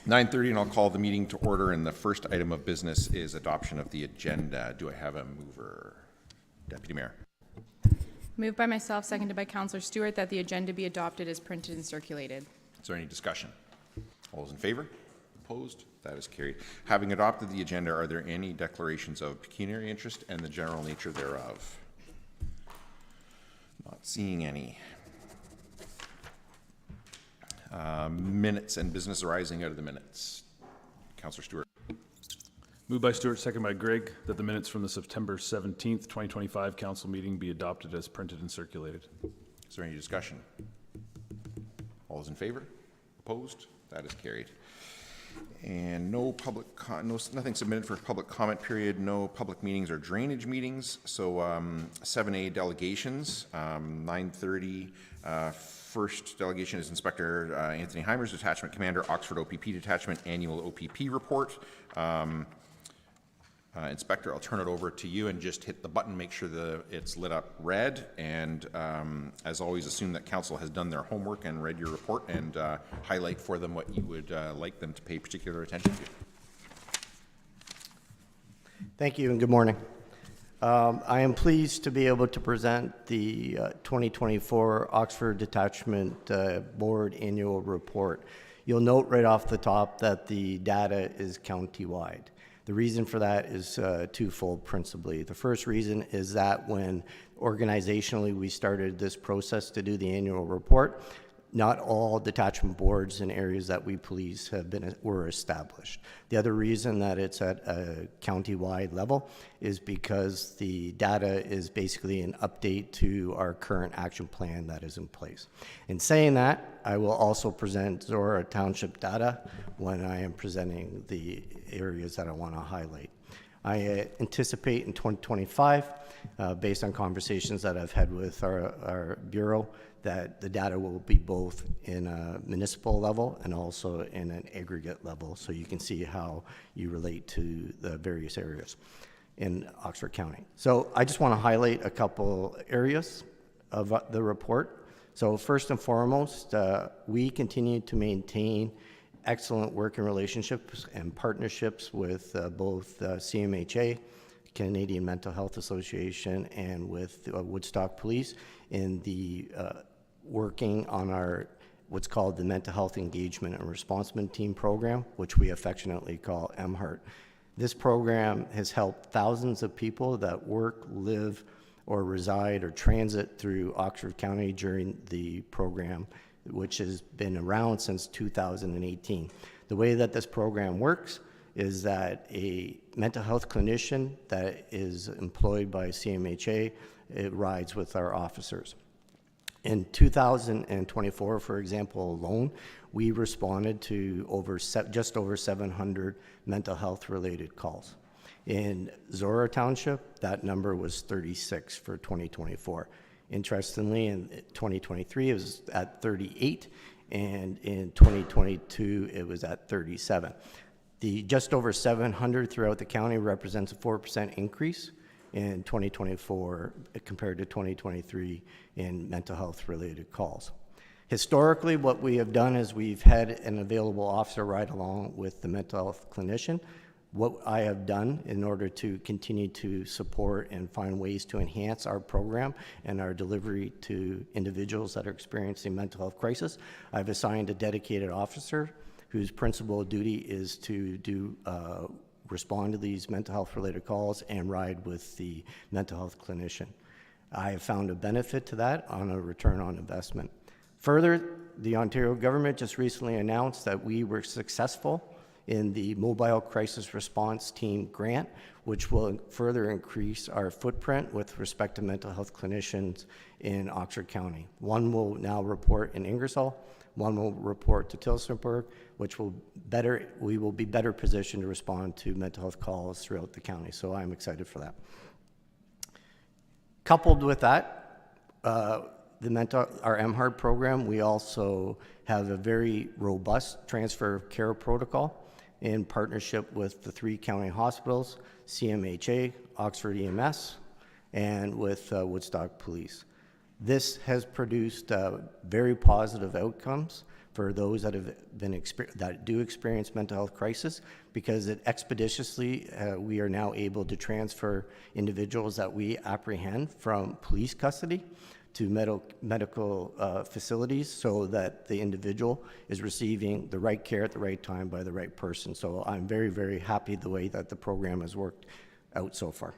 9:30, and I'll call the meeting to order, and the first item of business is adoption of the agenda. Do I have a mover? Deputy Mayor. Moved by myself, seconded by Councillor Stewart, that the agenda be adopted as printed and circulated. Is there any discussion? All those in favor? Opposed? That is carried. Having adopted the agenda, are there any declarations of pecuniary interest and the general nature thereof? Not seeing any. Minutes and business arising out of the minutes. Councillor Stewart. Moved by Stewart, second by Gregg, that the minutes from the September 17th, 2025 council meeting be adopted as printed and circulated. Is there any discussion? All those in favor? Opposed? That is carried. And no public, nothing submitted for public comment period, no public meetings or drainage meetings. So 7A delegations, 9:30. First delegation is Inspector Anthony Heimer's Detachment Commander, Oxford OPP Detachment Annual OPP Report. Inspector, I'll turn it over to you and just hit the button, make sure that it's lit up red, and as always, assume that council has done their homework and read your report, and highlight for them what you would like them to pay particular attention to. Thank you and good morning. I am pleased to be able to present the 2024 Oxford Detachment Board Annual Report. You'll note right off the top that the data is county-wide. The reason for that is twofold principally. The first reason is that when organizationally we started this process to do the annual report, not all detachment boards in areas that we police were established. The other reason that it's at a county-wide level is because the data is basically an update to our current action plan that is in place. In saying that, I will also present Zorra Township data when I am presenting the areas that I want to highlight. I anticipate in 2025, based on conversations that I've had with our Bureau, that the data will be both in a municipal level and also in an aggregate level, so you can see how you relate to the various areas in Oxford County. So I just want to highlight a couple areas of the report. So first and foremost, we continue to maintain excellent working relationships and partnerships with both CMHA, Canadian Mental Health Association, and with Woodstock Police in the working on our what's called the Mental Health Engagement and Responsement Team program, which we affectionately call MHEART. This program has helped thousands of people that work, live, or reside or transit through Oxford County during the program, which has been around since 2018. The way that this program works is that a mental health clinician that is employed by CMHA, it rides with our officers. In 2024, for example, alone, we responded to just over 700 mental health related calls. In Zorra Township, that number was 36 for 2024. Interestingly, in 2023, it was at 38, and in 2022, it was at 37. The just over 700 throughout the county represents a 4% increase in 2024 compared to 2023 in mental health related calls. Historically, what we have done is we've had an available officer ride along with the mental health clinician. What I have done in order to continue to support and find ways to enhance our program and our delivery to individuals that are experiencing mental health crisis, I've assigned a dedicated officer whose principal duty is to respond to these mental health related calls and ride with the mental health clinician. I have found a benefit to that on a return on investment. Further, the Ontario government just recently announced that we were successful in the Mobile Crisis Response Team grant, which will further increase our footprint with respect to mental health clinicians in Oxford County. One will now report in Ingersoll, one will report to Tillsonburg, we will be better positioned to respond to mental health calls throughout the county. So I'm excited for that. Coupled with that, our MHEART program, we also have a very robust transfer of care protocol in partnership with the 3 county hospitals, CMHA, Oxford EMS, and with Woodstock Police. This has produced very positive outcomes for those that have been that do experience mental health crisis, because it expeditiously we are now able to transfer individuals that we apprehend from police custody to medical facilities, so that the individual is receiving the right care at the right time by the right person. So I'm very, very happy the way that the program has worked out so far.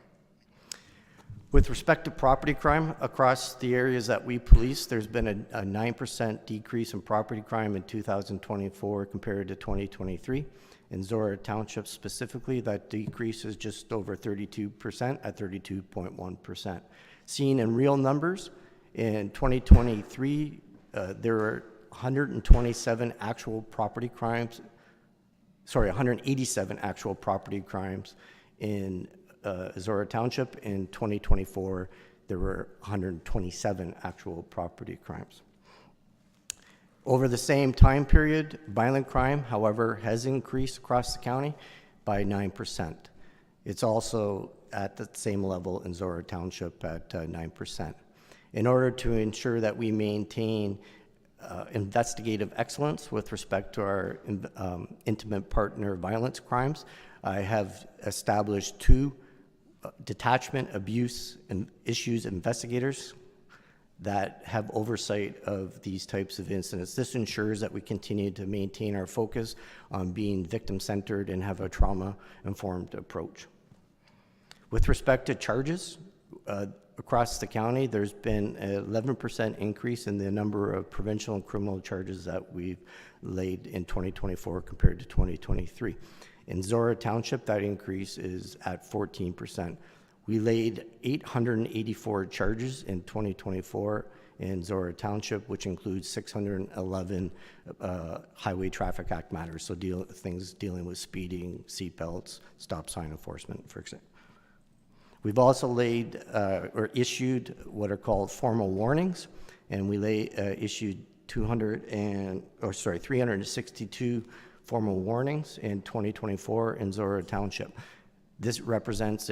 With respect to property crime across the areas that we police, there's been a 9% decrease in property crime in 2024 compared to 2023. In Zorra Township specifically, that decrease is just over 32% at 32.1%. Seen in real numbers, in 2023, there were 187 actual property crimes, 187 actual property crimes in Zorra Township. In 2024, there were 127 actual property crimes. Over the same time period, violent crime, however, has increased across the county by 9%. It's also at the same level in Zorra Township at 9%. In order to ensure that we maintain investigative excellence with respect to our intimate partner violence crimes, I have established 2 detachment abuse and issues investigators that have oversight of these types of incidents. This ensures that we continue to maintain our focus on being victim-centered and have a trauma-informed approach. With respect to charges, across the county, there's been an 11% increase in the number of provincial and criminal charges that we've laid in 2024 compared to 2023. In Zorra Township, that increase is at 14%. We laid 884 charges in 2024 in Zorra Township, which includes 611 Highway Traffic Act matters, so things dealing with speeding, seatbelts, stop sign enforcement, for example. We've also laid or issued what are called formal warnings, and we issued 362 formal warnings in 2024 in Zorra Township. This represents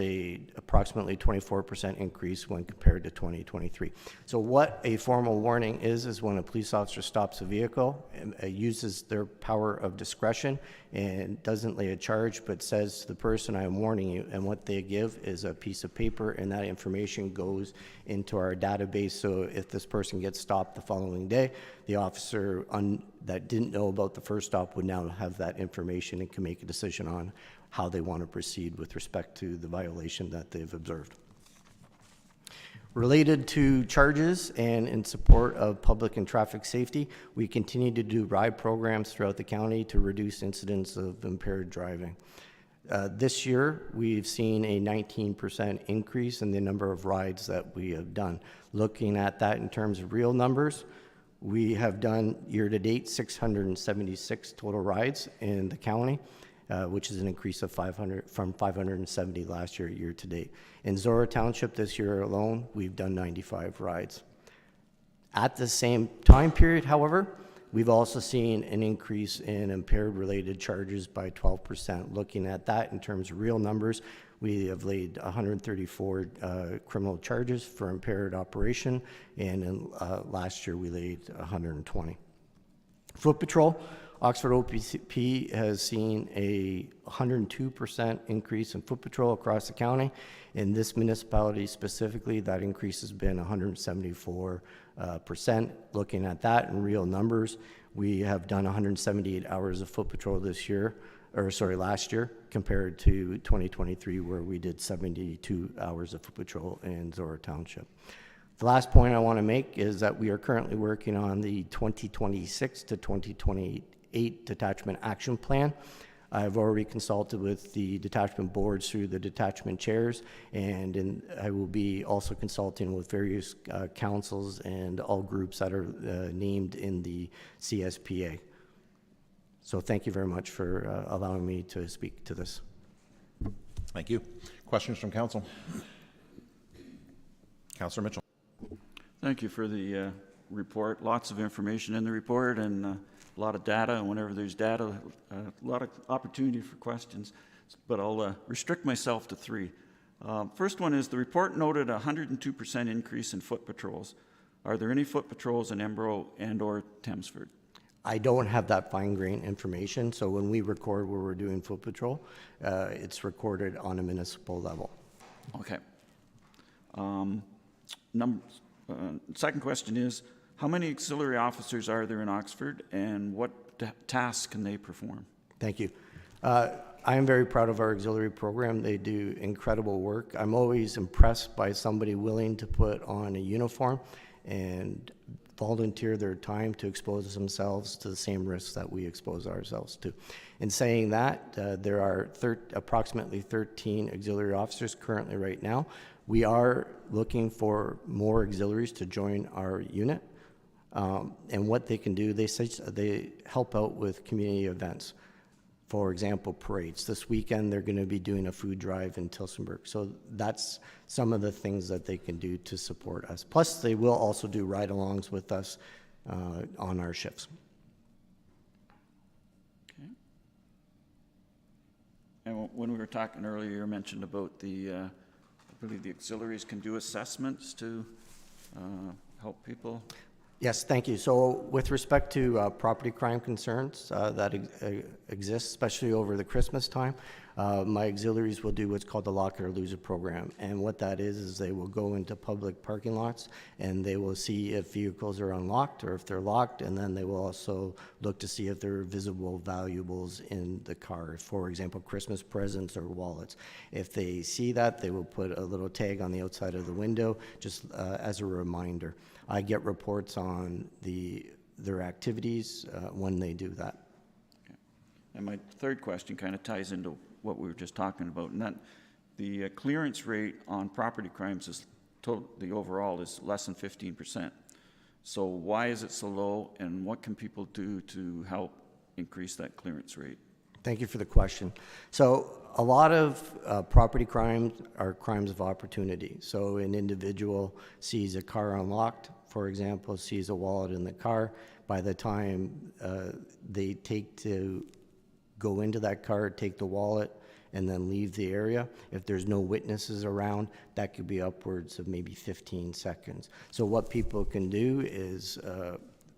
approximately 24% increase when compared to 2023. So what a formal warning is when a police officer stops a vehicle and uses their power of discretion and doesn't lay a charge, but says to the person, "I am warning you," and what they give is a piece of paper, and that information goes into our database. So if this person gets stopped the following day, the officer that didn't know about the first stop would now have that information and can make a decision on how they want to proceed with respect to the violation that they've observed. Related to charges and in support of public and traffic safety, we continue to do ride programs throughout the county to reduce incidents of impaired driving. This year, we've seen a 19% increase in the number of rides that we have done. Looking at that in terms of real numbers, we have done year-to-date 676 total rides in the county, which is an increase of 500 from 570 last year-to-date. In Zorra Township this year alone, we've done 95 rides. At the same time period, however, we've also seen an increase in impaired-related charges by 12%. Looking at that in terms of real numbers, we have laid 134 criminal charges for impaired operation, and last year we laid 120. Foot Patrol, Oxford OPP has seen a 102% increase in foot patrol across the county. In this municipality specifically, that increase has been 174%. Looking at that in real numbers, we have done 178 hours of foot patrol last year, compared to 2023, where we did 72 hours of foot patrol in Zorra Township. The last point I want to make is that we are currently working on the 2026 to 2028 detachment action plan. I've already consulted with the detachment boards through the detachment chairs, and I will be also consulting with various councils and all groups that are named in the CSPA. So thank you very much for allowing me to speak to this. Thank you. Questions from council? Councillor Mitchell. Thank you for the report. Lots of information in the report and a lot of data. And whenever there's data, a lot of opportunity for questions. But I'll restrict myself to 3. First one is the report noted a 102% increase in foot patrols. Are there any foot patrols in Embro and/or Thamesford? I don't have that fine-grained information, so when we record where we're doing foot patrol, it's recorded on a municipal level. Okay. Second question is, how many auxiliary officers are there in Oxford, and what tasks can they perform? Thank you. I am very proud of our auxiliary program. They do incredible work. I'm always impressed by somebody willing to put on a uniform and volunteer their time to expose themselves to the same risks that we expose ourselves to. In saying that, there are approximately 13 auxiliary officers currently right now. We are looking for more auxiliaries to join our unit. And what they can do, they help out with community events. For example, parades. This weekend, they're going to be doing a food drive in Tillsonburg. So that's some of the things that they can do to support us. Plus, they will also do ride-alongs with us on our shifts. Okay. And when we were talking earlier, you mentioned about I believe the auxiliaries can do assessments to help people. Yes, thank you. So with respect to property crime concerns that exist, especially over the Christmas time, my auxiliaries will do what's called the Lock It or Lose It program. And what that is they will go into public parking lots and they will see if vehicles are unlocked or if they're locked, and then they will also look to see if there are visible valuables in the car, for example, Christmas presents or wallets. If they see that, they will put a little tag on the outside of the window just as a reminder. I get reports on their activities when they do that. Okay. And my third question kind of ties into what we were just talking about, and that the clearance rate on property crimes is the overall is less than 15%. So why is it so low, and what can people do to help increase that clearance rate? Thank you for the question. So a lot of property crimes are crimes of opportunity. So an individual sees a car unlocked, for example, sees a wallet in the car. By the time they go into that car, take the wallet, and then leave the area, if there's no witnesses around, that could be upwards of maybe 15 seconds. So what people can do is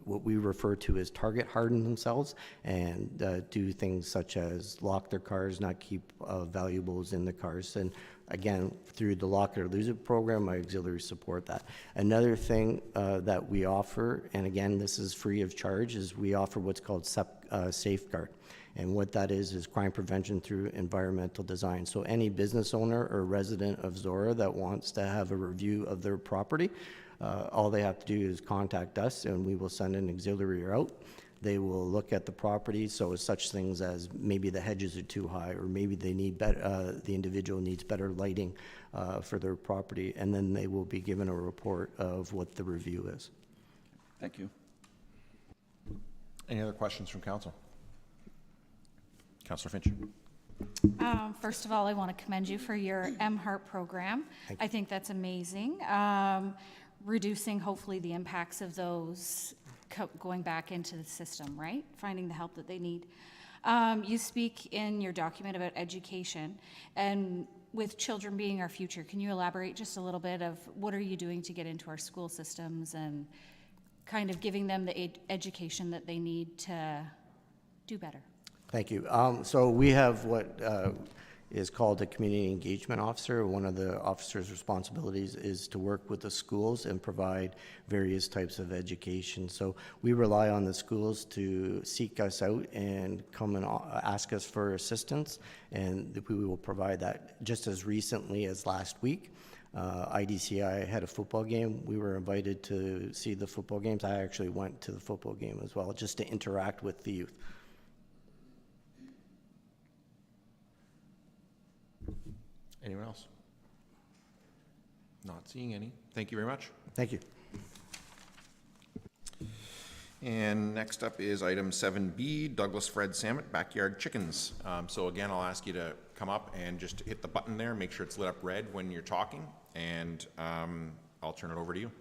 what we refer to as target harden themselves and do things such as lock their cars, not keep valuables in the cars. And again, through the Lock It or Lose It program, my auxiliaries support that. Another thing that we offer, and again, this is free of charge, is we offer what's called Safeguard. And what that is crime prevention through environmental design. So any business owner or resident of Zorra that wants to have a review of their property, all they have to do is contact us and we will send an auxiliary out. They will look at the property, so such things as maybe the hedges are too high, or maybe they need better, the individual needs better lighting for their property, and then they will be given a report of what the review is. Thank you. Any other questions from council? Councillor Finch. First of all, I want to commend you for your MHART program. I think that's amazing. Reducing, hopefully, the impacts of those going back into the system, right? Finding the help that they need. You speak in your document about education, and with children being our future, can you elaborate just a little bit of what are you doing to get into our school systems and kind of giving them the education that they need to do better? Thank you. So we have what is called a community engagement officer. One of the officer's responsibilities is to work with the schools and provide various types of education. So we rely on the schools to seek us out and come and ask us for assistance, and we will provide that. Just as recently as last week, IDCI had a football game. We were invited to see the football games. I actually went to the football game as well, just to interact with the youth. Anyone else? Not seeing any. Thank you very much. Thank you. And next up is item 7B, Douglas Fred Samet, Backyard Chickens. So again, I'll ask you to come up and just hit the button there, make sure it's lit up red when you're talking, and I'll turn it over to you.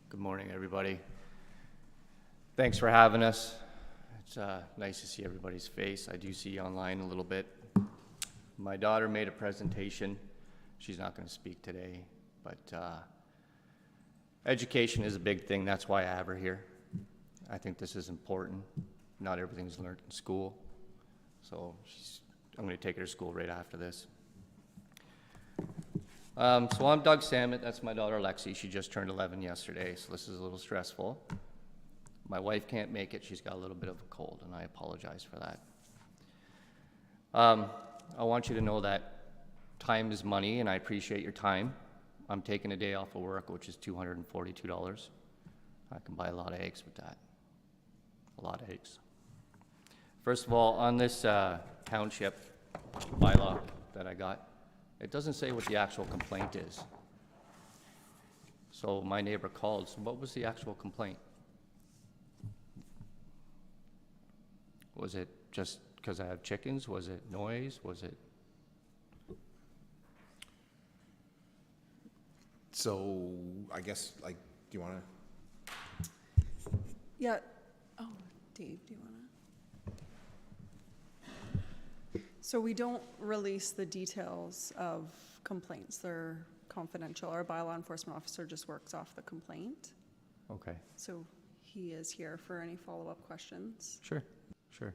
Good morning, everybody. Thanks for having us. It's nice to see everybody's face. I do see you online a little bit. My daughter made a presentation. She's not going to speak today, but education is a big thing. That's why I have her here. I think this is important. Not everything's learned in school. So I'm going to take her to school right after this. So I'm Doug Samet. That's my daughter Lexi. She just turned 11 yesterday, so this is a little stressful. My wife can't make it. She's got a little bit of a cold, and I apologize for that. I want you to know that time is money, and I appreciate your time. I'm taking a day off of work, which is $242. I can buy a lot of eggs with that. A lot of eggs. First of all, on this township bylaw that I got, it doesn't say what the actual complaint is. So my neighbor called. So what was the actual complaint? Was it just because I have chickens? Was it noise? Was it? So I guess, like, do you want to? Yeah. Oh, Dave, do you want to? So we don't release the details of complaints. They're confidential. Our bylaw enforcement officer just works off the complaint. Okay. So he is here for any follow-up questions. Sure, sure.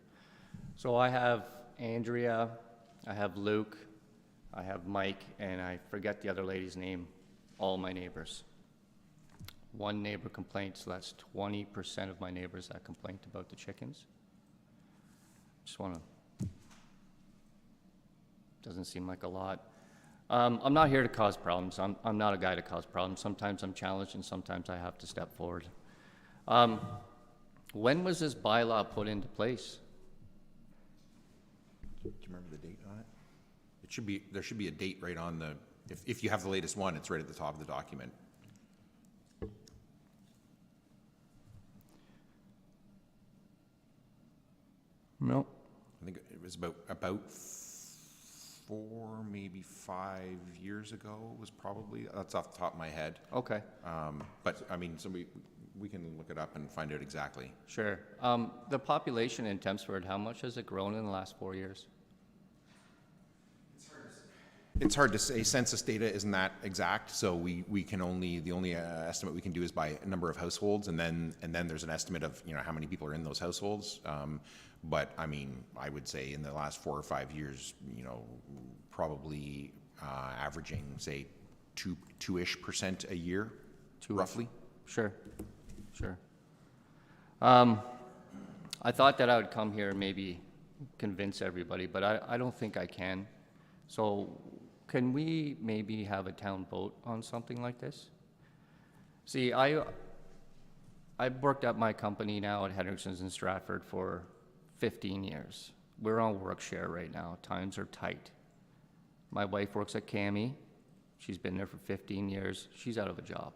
So I have Andrea, I have Luke, I have Mike, and I forget the other lady's name, all my neighbors. One neighbor complaint, so that's 20% of my neighbors that complained about the chickens. Just want to, doesn't seem like a lot. I'm not here to cause problems. I'm not a guy to cause problems. Sometimes I'm challenged and sometimes I have to step forward. When was this bylaw put into place? Do you remember the date on it? It should be, there should be a date right on the, if you have the latest one, it's right at the top of the document. No. I think it was about 4, maybe 5 years ago was probably, that's off the top of my head. Okay. But I mean, so we can look it up and find out exactly. Sure. The population in Tempsford, how much has it grown in the last 4 years? It's hard to say. Census data isn't that exact, so we can only, the only estimate we can do is by number of households, and then there's an estimate of, you know, how many people are in those households. But I mean, I would say in the last 4 or 5 years, you know, probably averaging, say, 2-ish% a year, roughly. Sure, sure. I thought that I would come here and maybe convince everybody, but I don't think I can. So can we maybe have a town vote on something like this? See, I've worked at my company now at Henderson's in Stratford for 15 years. We're on work share right now. Times are tight. My wife works at CAMI. She's been there for 15 years. She's out of a job.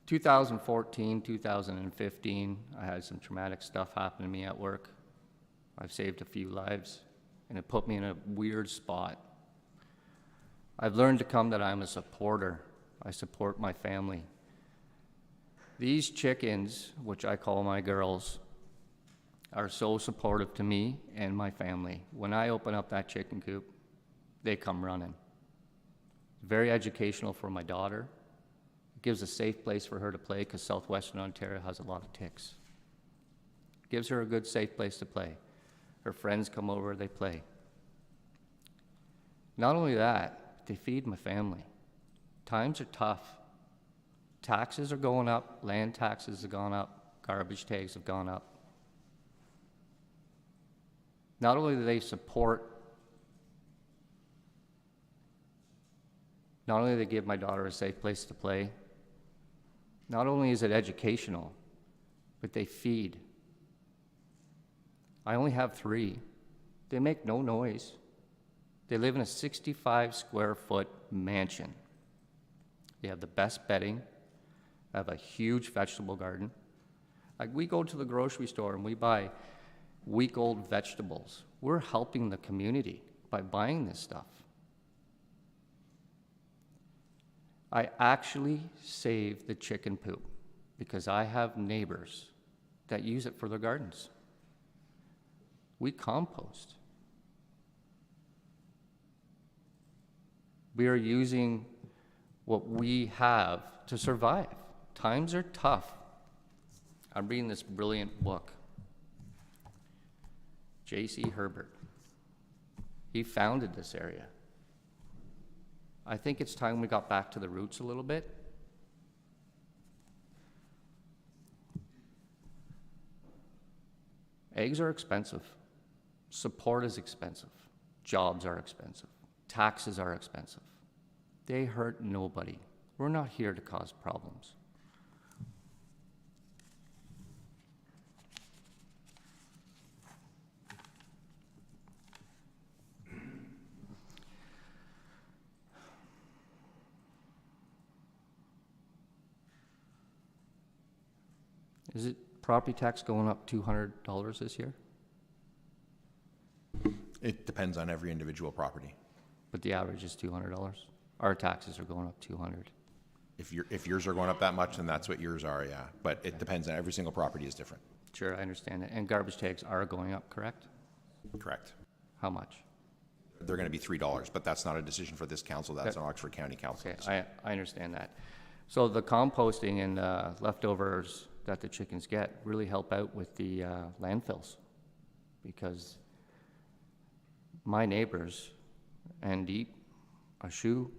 2014, 2015, I had some traumatic stuff happen to me at work. I've saved a few lives, and it put me in a weird spot. I've learned to come that I'm a supporter. I support my family. These chickens, which I call my girls, are so supportive to me and my family. When I open up that chicken coop, they come running. Very educational for my daughter. It gives a safe place for her to play because southwestern Ontario has a lot of ticks. It gives her a good, safe place to play. Her friends come over, they play. Not only that, they feed my family. Times are tough. Taxes are going up, land taxes have gone up, garbage tags have gone up. Not only do they support, not only do they give my daughter a safe place to play, not only is it educational, but they feed. I only have 3. They make no noise. They live in a 65 square foot mansion. They have the best bedding. I have a huge vegetable garden. Like, we go to the grocery store and we buy week-old vegetables. We're helping the community by buying this stuff. I actually save the chicken poop. because I have neighbors that use it for their gardens. We compost. We are using what we have to survive. Times are tough. I'm reading this brilliant book. J.C. Herbert. He founded this area. I think it's time we got back to the roots a little bit. Eggs are expensive. Support is expensive. Jobs are expensive. Taxes are expensive. They hurt nobody. We're not here to cause problems. Is it property tax going up $200 this year? It depends on every individual property. But the average is $200. Our taxes are going up $200. If yours are going up that much, then that's what yours are, yeah. But it depends on every single property is different. Sure, I understand that. And garbage tags are going up, correct? Correct. How much? They're going to be $3, but that's not a decision for this council. That's an Oxford County Council. Okay, I understand that. So the composting and leftovers that the chickens get really help out with the landfills, because my neighbors, Andeep, Ashu,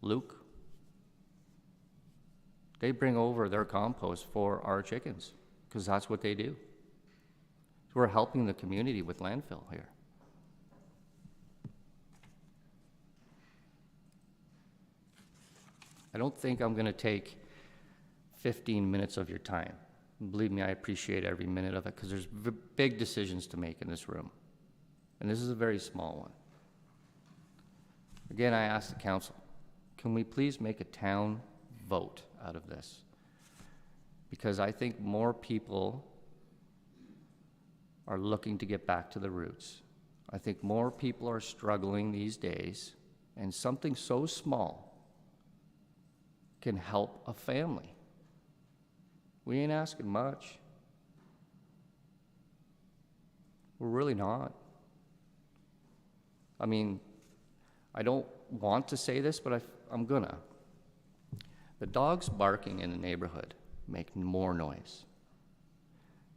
Luke, they bring over their compost for our chickens, because that's what they do. So we're helping the community with landfill here. I don't think I'm going to take 15 minutes of your time. Believe me, I appreciate every minute of it, because there's big decisions to make in this room. And this is a very small one. Again, I ask the council, can we please make a town vote out of this? Because I think more people are looking to get back to the roots. I think more people are struggling these days, and something so small can help a family. We ain't asking much. We're really not. I mean, I don't want to say this, but I'm gonna. The dogs barking in the neighborhood make more noise.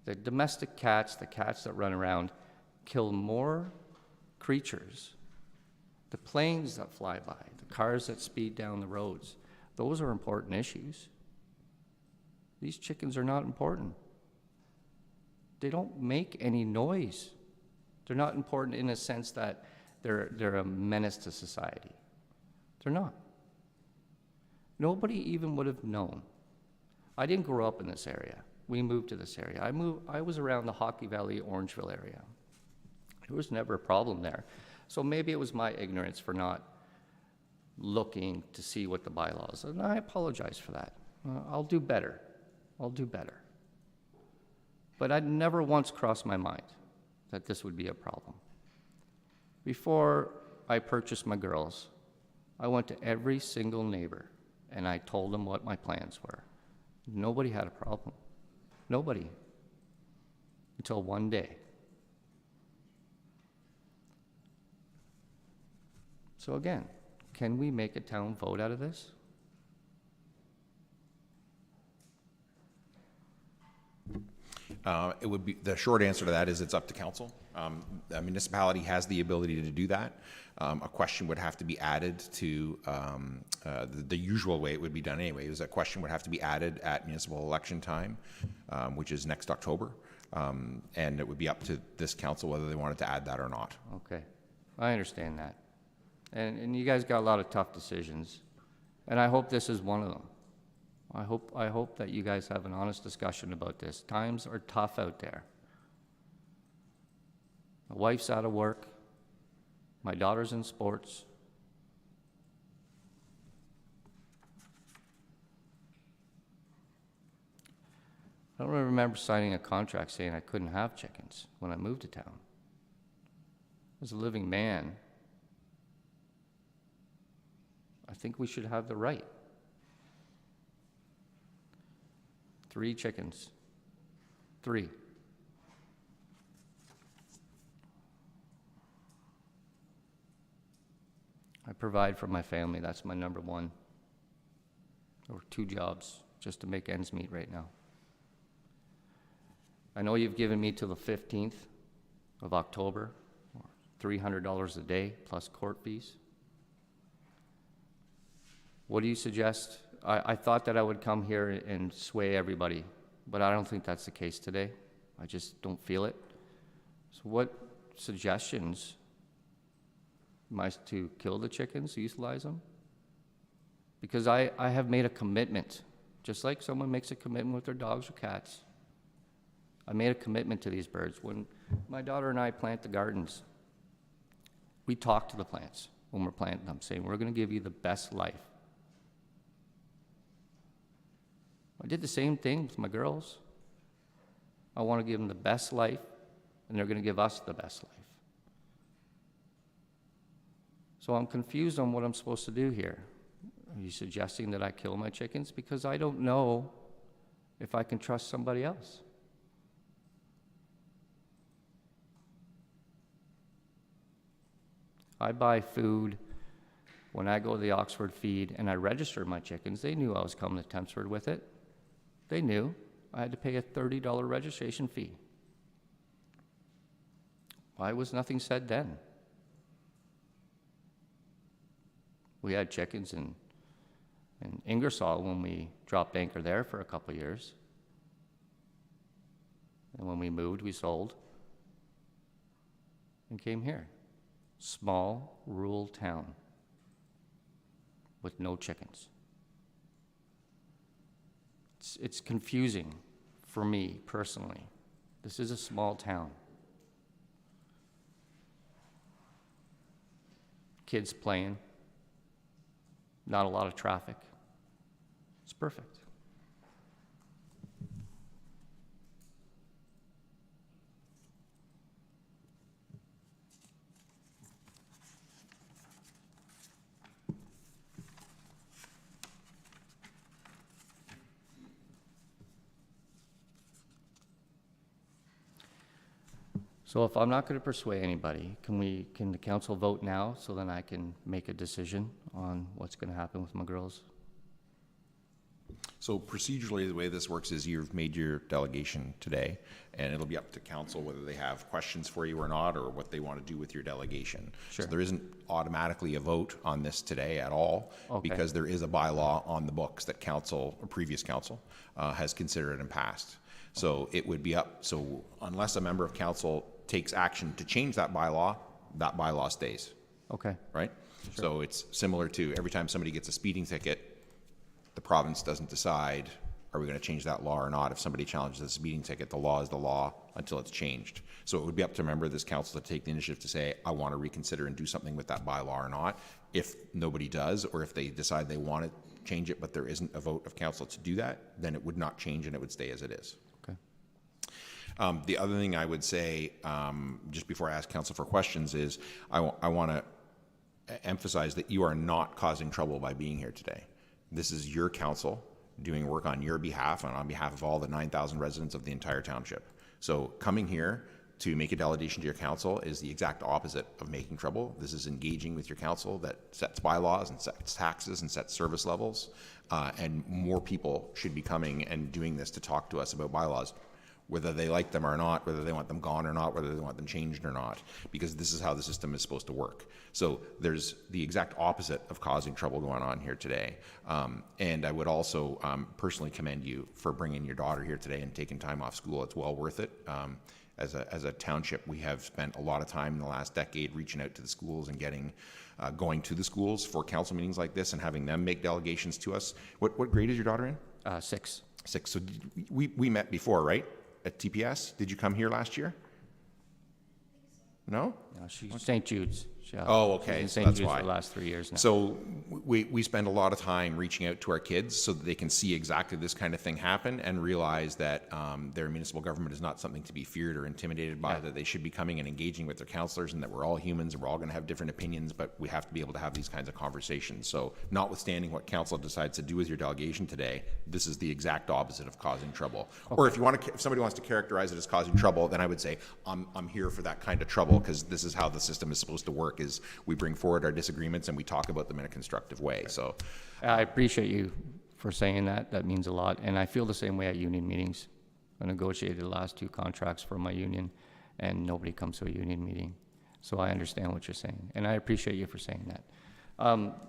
The domestic cats, the cats that run around, kill more creatures. The planes that fly by, the cars that speed down the roads, those are important issues. These chickens are not important. They don't make any noise. They're not important in a sense that they're a menace to society. They're not. Nobody even would have known. I didn't grow up in this area. We moved to this area. I was around the Hockey Valley, Orangeville area. There was never a problem there. So maybe it was my ignorance for not looking to see what the bylaws, and I apologize for that. I'll do better. I'll do better. But I'd never once crossed my mind that this would be a problem. Before I purchased my girls, I went to every single neighbor and I told them what my plans were. Nobody had a problem. Nobody. Until one day. So again, can we make a town vote out of this? It would be, the short answer to that is it's up to council. A municipality has the ability to do that. A question would have to be added to, the usual way it would be done anyway, is a question would have to be added at municipal election time, which is next October. And it would be up to this council whether they wanted to add that or not. Okay, I understand that. And you guys got a lot of tough decisions, and I hope this is one of them. I hope that you guys have an honest discussion about this. Times are tough out there. My wife's out of work. My daughter's in sports. I don't remember signing a contract saying I couldn't have chickens when I moved to town. As a living man, I think we should have the right. 3 chickens. 3. I provide for my family. That's my number one. Or 2 jobs just to make ends meet right now. I know you've given me till the 15th of October, or $300 a day plus court fees. What do you suggest? I thought that I would come here and sway everybody, but I don't think that's the case today. I just don't feel it. So what suggestions? Am I to kill the chickens, euthanize them? Because I have made a commitment, just like someone makes a commitment with their dogs or cats. I made a commitment to these birds. When my daughter and I plant the gardens, we talk to the plants when we're planting them, saying, we're going to give you the best life. I did the same thing with my girls. I want to give them the best life, and they're going to give us the best life. So I'm confused on what I'm supposed to do here. Are you suggesting that I kill my chickens? Because I don't know if I can trust somebody else. I buy food when I go to the Oxford feed and I register my chickens. They knew I was coming to Tempsford with it. They knew I had to pay a $30 registration fee. Why was nothing said then? We had chickens in Ingersoll when we dropped anchor there for a couple of years. And when we moved, we sold and came here. Small, rural town with no chickens. It's confusing for me personally. This is a small town. Kids playing, not a lot of traffic. It's perfect. So if I'm not going to persuade anybody, can the council vote now so then I can make a decision on what's going to happen with my girls? So procedurally, the way this works is you've made your delegation today, and it'll be up to council whether they have questions for you or not, or what they want to do with your delegation. Sure. So there isn't automatically a vote on this today at all, Okay. because there is a bylaw on the books that council, or previous council, has considered and passed. So it would be up, so unless a member of council takes action to change that bylaw stays, Okay. right? So it's similar to every time somebody gets a speeding ticket, the province doesn't decide, are we going to change that law or not? If somebody challenges the speeding ticket, the law is the law until it's changed. So it would be up to a member of this council to take the initiative to say, I want to reconsider and do something with that bylaw or not. If nobody does, or if they decide they want to change it, but there isn't a vote of council to do that, then it would not change and it would stay as it is. Okay. The other thing I would say, just before I ask council for questions, is I want to emphasize that you are not causing trouble by being here today. This is your council doing work on your behalf and on behalf of all the 9,000 residents of the entire township. So coming here to make a delegation to your council is the exact opposite of making trouble. This is engaging with your council that sets bylaws and sets taxes and sets service levels. And more people should be coming and doing this to talk to us about bylaws, whether they like them or not, whether they want them gone or not, whether they want them changed or not, because this is how the system is supposed to work. So there's the exact opposite of causing trouble going on here today. And I would also personally commend you for bringing your daughter here today and taking time off school. It's well worth it. As a township, we have spent a lot of time in the last decade reaching out to the schools and going to the schools for council meetings like this and having them make delegations to us. What grade is your daughter in? 6. 6. So we met before, right? At TPS? Did you come here last year? No? She's St. Jude's. Yeah. Oh, She's okay, in so St. that's Jude's why. for the last 3 years now. So we spend a lot of time reaching out to our kids so that they can see exactly this kind of thing happen and realize that their municipal government is not something to be feared or intimidated by, that they should be coming and engaging with their counselors, and that we're all humans and we're all going to have different opinions, but we have to be able to have these kinds of conversations. So notwithstanding what council decides to do with your delegation today, this is the exact opposite of causing trouble. Or if somebody wants to characterize it as causing trouble, then I would say I'm here for that kind of trouble, because this is how the system is supposed to work, is we bring forward our disagreements and we talk about them in a constructive way. So I appreciate you for saying that. That means a lot. And I feel the same way at union meetings. I negotiated the last 2 contracts for my union, and nobody comes to a union meeting. So I understand what you're saying, and I appreciate you for saying that.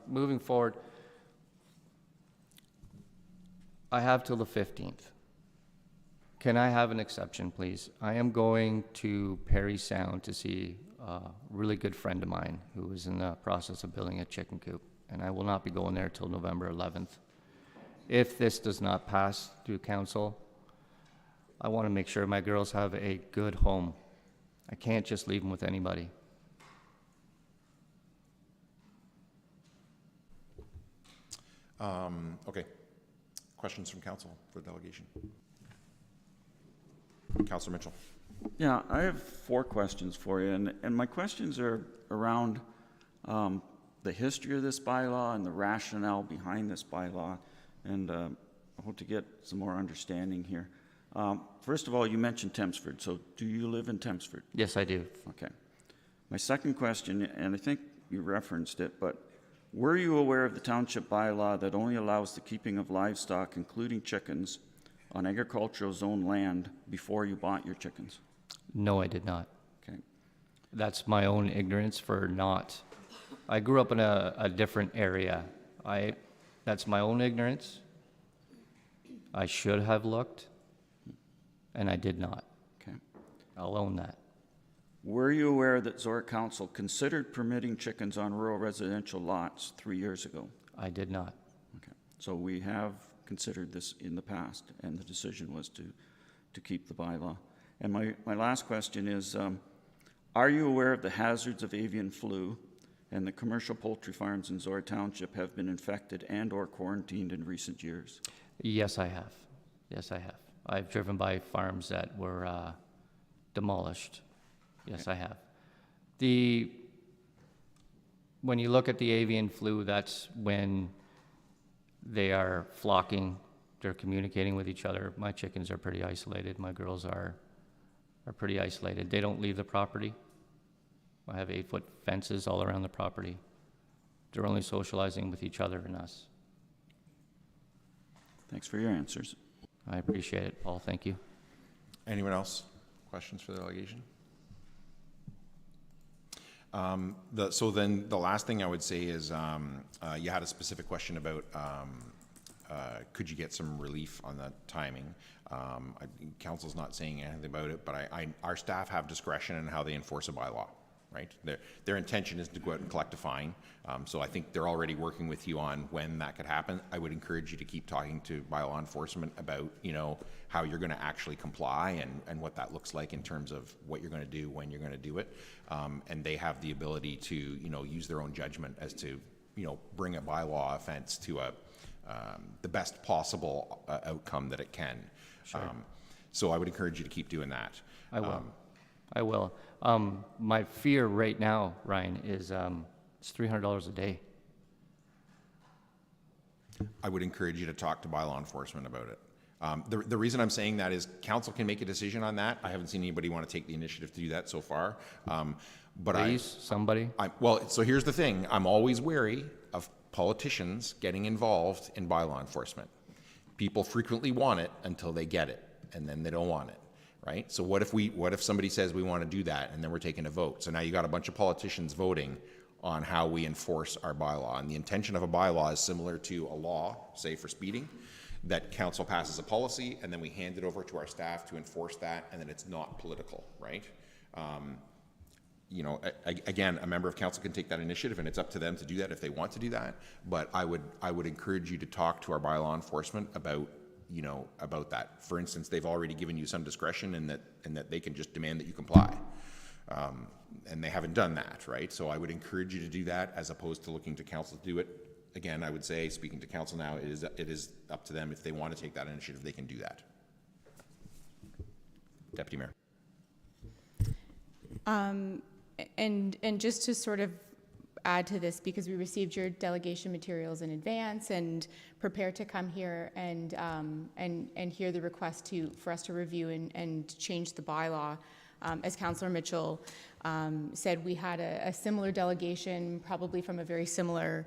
Moving forward, I have till the 15th. Can I have an exception, please? I am going to Perry Sound to see a really good friend of mine who is in the process of building a chicken coop, and I will not be going there till November 11th. If this does not pass through council, I want to make sure my girls have a good home. I can't just leave them with anybody. okay. Questions from council for the delegation? Councilor Mitchell. Yeah, I have 4 questions for you, and my questions are around the history of this bylaw and the rationale behind this bylaw, and I hope to get some more understanding here. First of all, you mentioned Tempsford, so do you live in Tempsford? Yes, I do. Okay. My second question, and I think you referenced it, but were you aware of the township bylaw that only allows the keeping of livestock, including chickens, on agricultural zone land before you bought your chickens? No, I did not. Okay. That's my own ignorance for not. I grew up in a different area. That's my own ignorance. I should have looked, and I did not. Okay. I'll own that. Were you aware that Zorra Council considered permitting chickens on rural residential lots 3 years ago? I did not. Okay. So we have considered this in the past, and the decision was to keep the bylaw. And my last question is, are you aware of the hazards of avian flu, and the commercial poultry farms in Zorra Township have been infected and or quarantined in recent years? Yes, I have. Yes, I have. I've driven by farms that were demolished. Yes, I have. When you look at the avian flu, that's when they are flocking, they're communicating with each other. My chickens are pretty isolated. My girls are pretty isolated. They don't leave the property. I have 8-foot fences all around the property. They're only socializing with each other and us. Thanks for your answers. I appreciate it, Paul. Thank you. Anyone else? Questions for the delegation? So then the last thing I would say is you had a specific question about could you get some relief on the timing. Council's not saying anything about it, but our staff have discretion in how they enforce a bylaw, right? Their intention is to go out and collect a fine. So I think they're already working with you on when that could happen. I would encourage you to keep talking to bylaw enforcement about, how you're going to actually comply and what that looks like in terms of what you're going to do, when you're going to do it. And they have the ability to, use their own judgment as to, bring a bylaw offense to the best possible outcome that it can. Sure. So I would encourage you to keep doing that. I will. I will. My fear right now, Ryan, is it's $300 a day. I would encourage you to talk to bylaw enforcement about it. The reason I'm saying that is council can make a decision on that. I haven't seen anybody want to take the initiative to do that so far. But Please, somebody. So here's the thing. I'm always wary of politicians getting involved in bylaw enforcement. People frequently want it until they get it, and then they don't want it, right? So what if somebody says we want to do that, and then we're taking a vote? So now you got a bunch of politicians voting on how we enforce our bylaw. And the intention of a bylaw is similar to a law, say for speeding, that council passes a policy, and then we hand it over to our staff to enforce that, and then it's not political, right? Again, a member of council can take that initiative, and it's up to them to do that if they want to do that. But I would encourage you to talk to our bylaw enforcement about that. For instance, they've already given you some discretion, and that they can just demand that you comply. And they haven't done that, right? So I would encourage you to do that as opposed to looking to council to do it. Again, I would say, speaking to council now, it is up to them. If they want to take that initiative, they can do that. Deputy Mayor. And just to sort of add to this, because we received your delegation materials in advance and prepared to come here and hear the request for us to review and change the bylaw. As Councillor Mitchell said, we had a similar delegation, probably from a very similar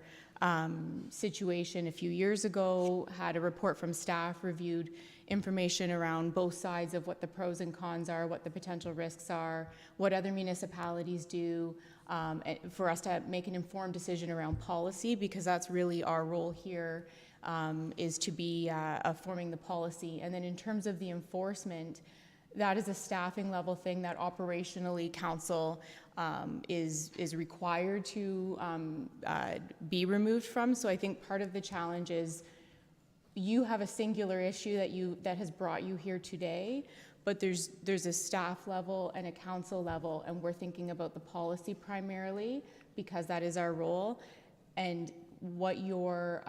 situation a few years ago, had a report from staff, reviewed information around both sides of what the pros and cons are, what the potential risks are, what other municipalities do, for us to make an informed decision around policy, because that's really our role here, is to be forming the policy. And then in terms of the enforcement, that is a staffing level thing that operationally council is required to be removed from. So I think part of the challenge is you have a singular issue that has brought you here today, but there's a staff level and a council level, and we're thinking about the policy primarily because that is our role. And what your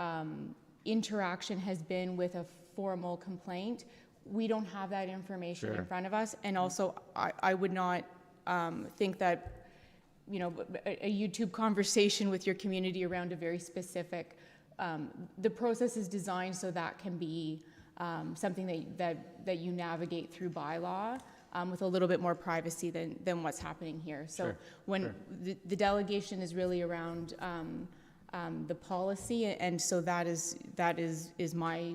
interaction has been with a formal complaint, we don't have that information in front of us. And also, I would not think that, you know, a YouTube conversation with your community around a very specific, the process is designed so that can be something that you navigate through bylaw with a little bit more privacy than what's happening here. So when the delegation is really around the policy, and so that is my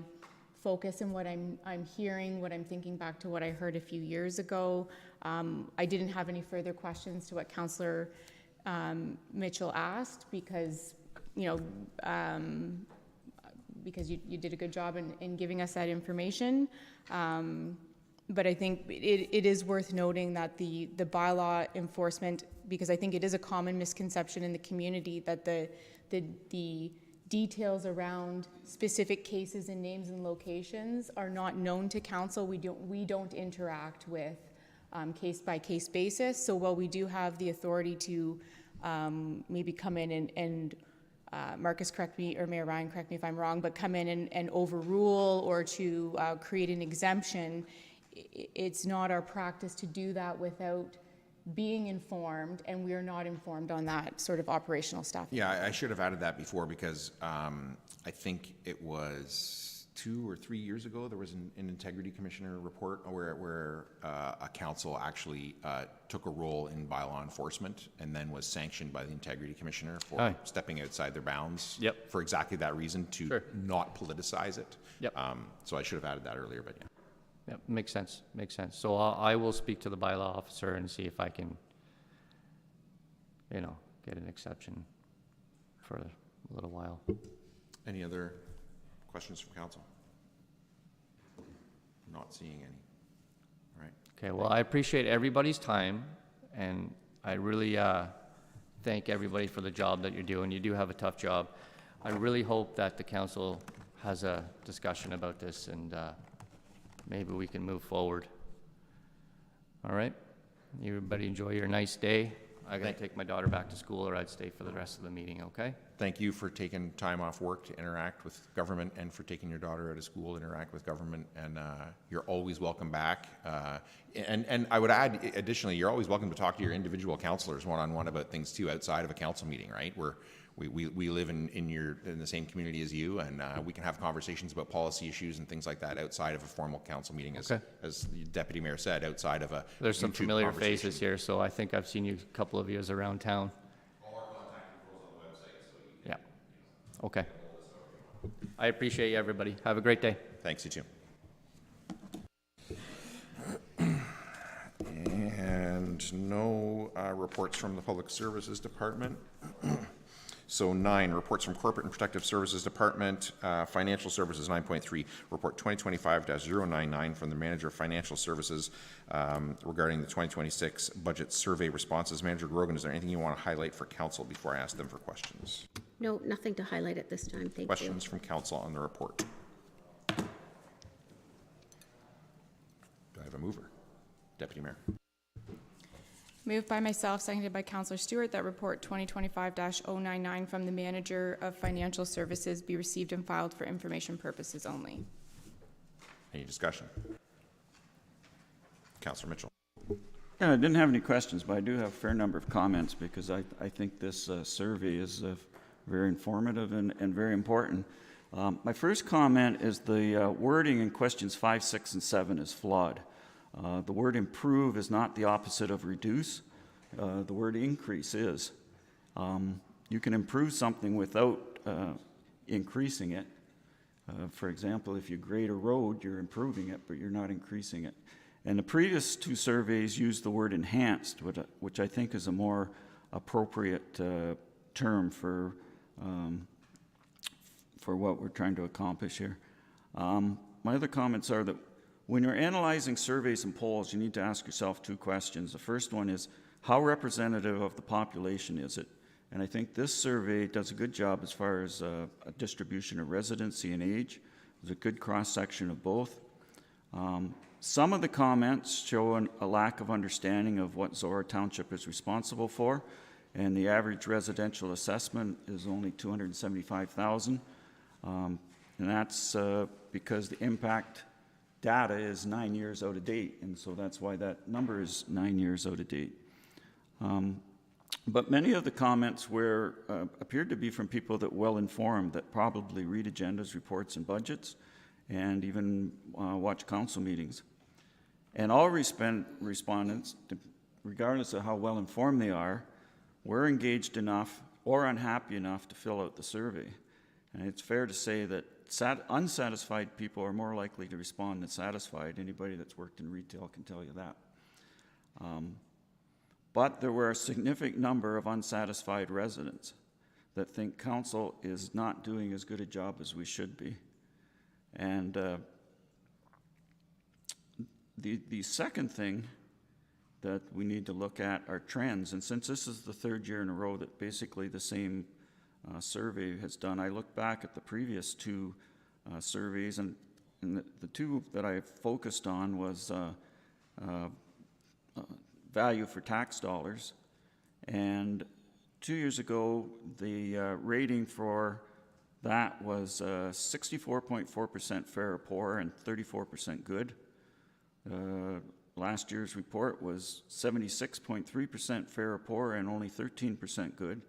focus and what I'm hearing, what I'm thinking back to what I heard a few years ago. I didn't have any further questions to what Councillor Mitchell asked because, you know, because you did a good job in giving us that information. But I think it is worth noting that the bylaw enforcement, because I think it is a common misconception in the community that the details around specific cases and names and locations are not known to council. We don't interact with case by case basis. So while we do have the authority to maybe come in and Marcus, correct me, or Mayor Ryan, correct me if I'm wrong, but come in and overrule or to create an exemption, it's not our practice to do that without being informed, and we are not informed on that sort of operational stuff. Yeah, I should have added that before because I think it was 2 or 3 years ago there was an integrity commissioner report where a council actually took a role in bylaw enforcement and then was sanctioned by the integrity commissioner for stepping outside their bounds for exactly that reason, to not politicize it. So I should have added that earlier, but yeah. Yeah, makes sense, makes sense. So I will speak to the bylaw officer and see if I can, you know, get an exception for a little while. Any other questions from council? Not seeing any. All right. Okay, well, I appreciate everybody's time, and I really thank everybody for the job that you're doing. You do have a tough job. I really hope that the council has a discussion about this, and maybe we can move forward. All right? Everybody enjoy your nice day. I gotta take my daughter back to school, or I'd stay for the rest of the meeting, okay? Thank you for taking time off work to interact with government and for taking your daughter out of school to interact with government. And you're always welcome back. And I would add, additionally, you're always welcome to talk to your individual councillors one-on-one about things too outside of a council meeting, right? We live in the same community as you, and we can have conversations about policy issues and things like that outside of a formal council meeting, as the deputy mayor said, outside of a There's some YouTube familiar conversation. faces here, so I think I've seen you a couple of years around town. All our contact info is on the website, so you can, Yeah. Okay. I appreciate you, everybody. Have a great day. Thanks, you too. And no reports from the Public Services Department. So 9, reports from Corporate and Protective Services Department. Financial Services, 9.3, report 2025-099 from the Manager of Financial Services regarding the 2026 budget survey responses. Manager Grogan, is there anything you want to highlight for council before I ask them for questions? No, nothing to highlight at this time, thank you. Questions from council on the report? Do I have a mover? Deputy Mayor. Moved by myself, seconded by Councillor Stewart, that report 2025-099 from the Manager of Financial Services be received and filed for information purposes only. Any discussion? Councillor Mitchell. Yeah, I didn't have any questions, but I do have a fair number of comments because I think this survey is very informative and very important. My first comment is the wording in questions 5, 6, and 7 is flawed. The word improve is not the opposite of reduce. The word increase is. You can improve something without increasing it. For example, if you grade a road, you're improving it, but you're not increasing it. And the previous two surveys used the word enhanced, which I think is a more appropriate term for what we're trying to accomplish here. My other comments are that when you're analyzing surveys and polls, you need to ask yourself two questions. The first one is, how representative of the population is it? And I think this survey does a good job as far as a distribution of residency and age. There's a good cross-section of both. Some of the comments show a lack of understanding of what Zorra Township is responsible for, and the average residential assessment is only $275,000. And that's because the impact data is 9 years out of date, and so that's why that number is 9 years out of date. But many of the comments appeared to be from people that well-informed, that probably read agendas, reports, and budgets, and even watch council meetings. And all respondents, regardless of how well-informed they are, were engaged enough or unhappy enough to fill out the survey. And it's fair to say that unsatisfied people are more likely to respond than satisfied. Anybody that's worked in retail can tell you that. But there were a significant number of unsatisfied residents that think council is not doing as good a job as we should be. And the second thing that we need to look at are trends. And since this is the third year in a row that basically the same survey has done, I look back at the previous two surveys, and the two that I focused on was value for tax dollars. And 2 years ago, the rating for that was 64.4% fair or poor and 34% good. Last year's report was 76.3% fair or poor and only 13% good.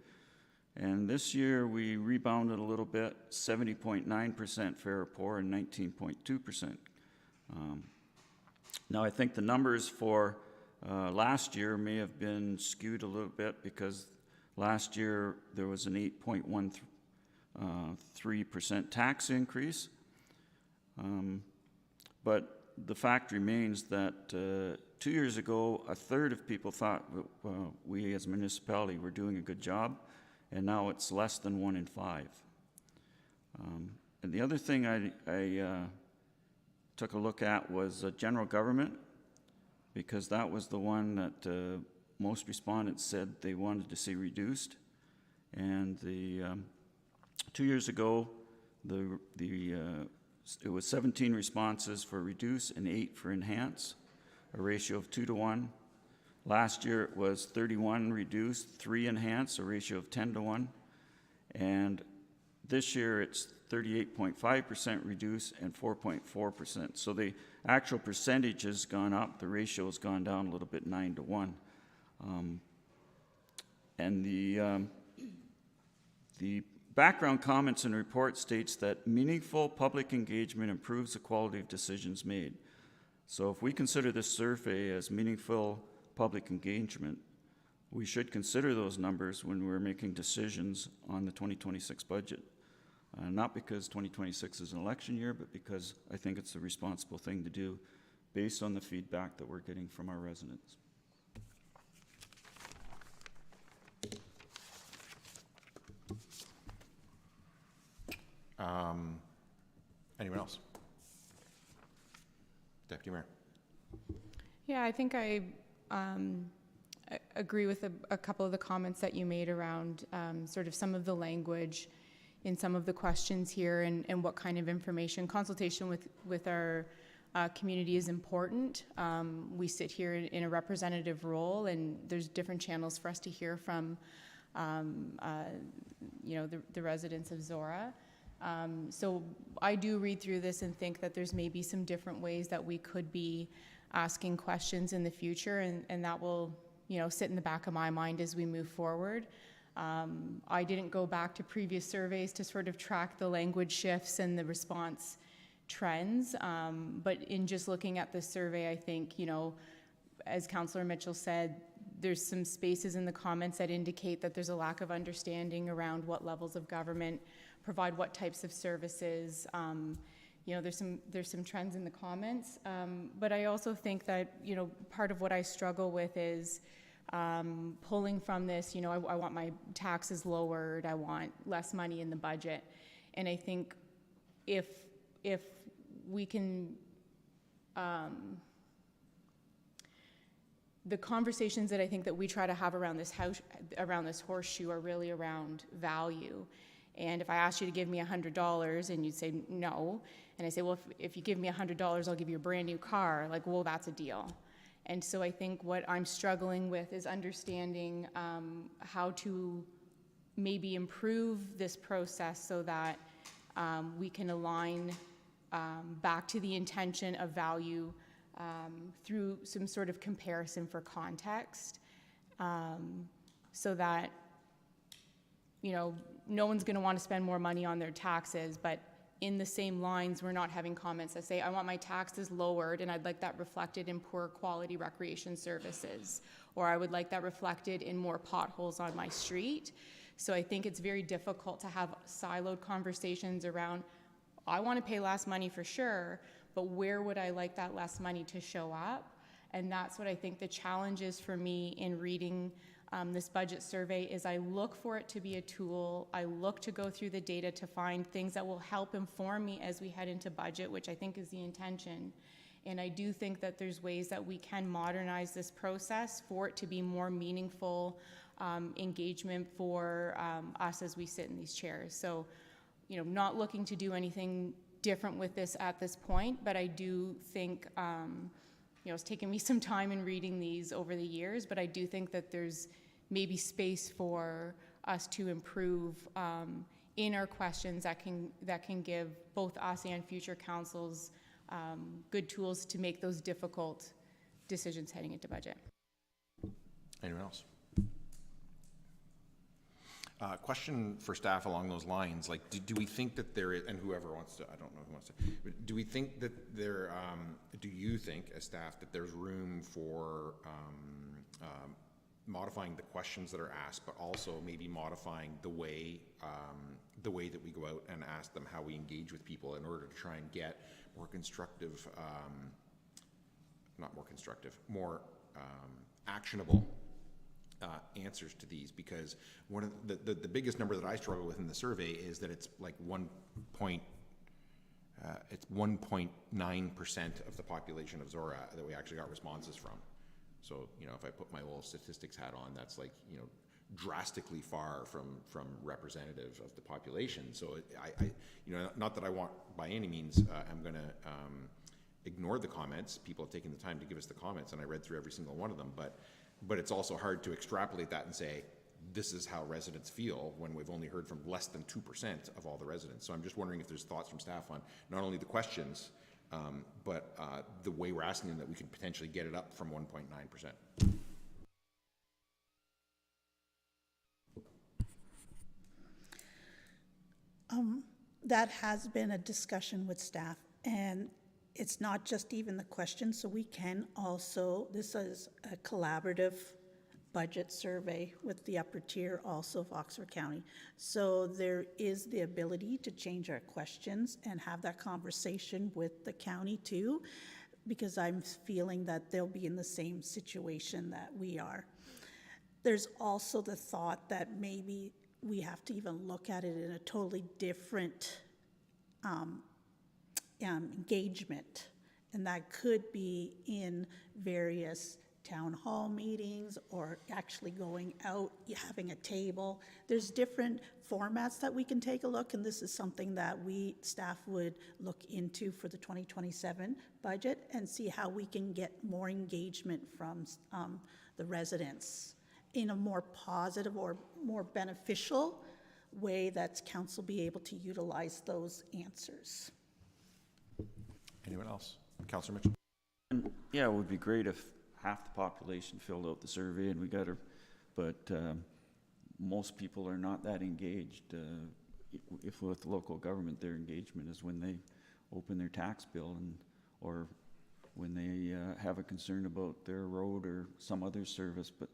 And this year we rebounded a little bit, 70.9% fair or poor and 19.2%. Now I think the numbers for last year may have been skewed a little bit because last year there was an 8.13% tax increase. But the fact remains that 2 years ago, a third of people thought we as a municipality were doing a good job, and now it's less than 1 in 5. And the other thing I took a look at was general government, because that was the one that most respondents said they wanted to see reduced. And 2 years ago, it was 17 responses for reduce and 8 for enhance, a ratio of 2 to 1. Last year it was 31 reduce, 3 enhance, a ratio of 10 to 1. And this year it's 38.5% reduce and 4.4%. So the actual percentage has gone up, the ratio has gone down a little bit, 9 to 1. And the background comments and report states that meaningful public engagement improves the quality of decisions made. So if we consider this survey as meaningful public engagement, we should consider those numbers when we're making decisions on the 2026 budget. Not because 2026 is an election year, but because I think it's the responsible thing to do based on the feedback that we're getting from our residents. Anyone else? Deputy Mayor. Yeah, I think I agree with a couple of the comments that you made around sort of some of the language in some of the questions here and what kind of information. Consultation with our community is important. We sit here in a representative role, and there's different channels for us to hear from, the residents of Zorra. So I do read through this and think that there's maybe some different ways that we could be asking questions in the future, and that will, sit in the back of my mind as we move forward. I didn't go back to previous surveys to sort of track the language shifts and the response trends, but in just looking at the survey, I think, as Councillor Mitchell said, there's some spaces in the comments that indicate that there's a lack of understanding around what levels of government provide what types of services. There's some trends in the comments, but I also think that, part of what I struggle with is pulling from this, I want my taxes lowered, I want less money in the budget. And I think if we can, the conversations that I think that we try to have around this horseshoe are really around value. And if I asked you to give me $100 and you'd say no, and I say, well, if you give me $100, I'll give you a brand new car, like, well, that's a deal. And so I think what I'm struggling with is understanding how to maybe improve this process so that we can align back to the intention of value through some sort of comparison for context, so that, no one's going to want to spend more money on their taxes, but in the same lines, we're not having comments that say, I want my taxes lowered and I'd like that reflected in poor quality recreation services, or I would like that reflected in more potholes on my street. So I think it's very difficult to have siloed conversations around, I want to pay less money for sure, but where would I like that less money to show up? And that's what I think the challenge is for me in reading this budget survey is I look for it to be a tool. I look to go through the data to find things that will help inform me as we head into budget, which I think is the intention. And I do think that there's ways that we can modernize this process for it to be more meaningful engagement for us as we sit in these chairs. So, not looking to do anything different with this at this point, but I do think, it's taken me some time in reading these over the years, but I do think that there's maybe space for us to improve in our questions that can give both us and future councils good tools to make those difficult decisions heading into budget. Anyone else? Question for staff along those lines, like, do we think that there is, and whoever wants to, I don't know who wants to, but do we think that there, do you think as staff that there's room for modifying the questions that are asked, but also maybe modifying the way that we go out and ask them how we engage with people in order to try and get more constructive, more actionable answers to these? Because one of the biggest number that I struggle with in the survey is that it's like 1.9% of the population of Zorra that we actually got responses from. So, if I put my little statistics hat on, that's like, drastically far from representative of the population. So I not that I want by any means, I'm going to ignore the comments. People have taken the time to give us the comments, and I read through every single one of them, but it's also hard to extrapolate that and say, this is how residents feel when we've only heard from less than 2% of all the residents. So I'm just wondering if there's thoughts from staff on not only the questions, but the way we're asking them, that we could potentially get it up from 1.9%. That has been a discussion with staff, and it's not just even the questions, so we can also, this is a collaborative budget survey with the upper tier also of Oxford County. So there is the ability to change our questions and have that conversation with the county too, because I'm feeling that they'll be in the same situation that we are. There's also the thought that maybe we have to even look at it in a totally different engagement, and that could be in various town hall meetings or actually going out, having a table. There's different formats that we can take a look, and this is something that we, staff, would look into for the 2027 budget and see how we can get more engagement from the residents in a more positive or more beneficial way that council be able to utilize those answers. Anyone else? Councillor Mitchell? And yeah, it would be great if half the population filled out the survey and we got her, but most people are not that engaged. If with local government, their engagement is when they open their tax bill or when they have a concern about their road or some other service. But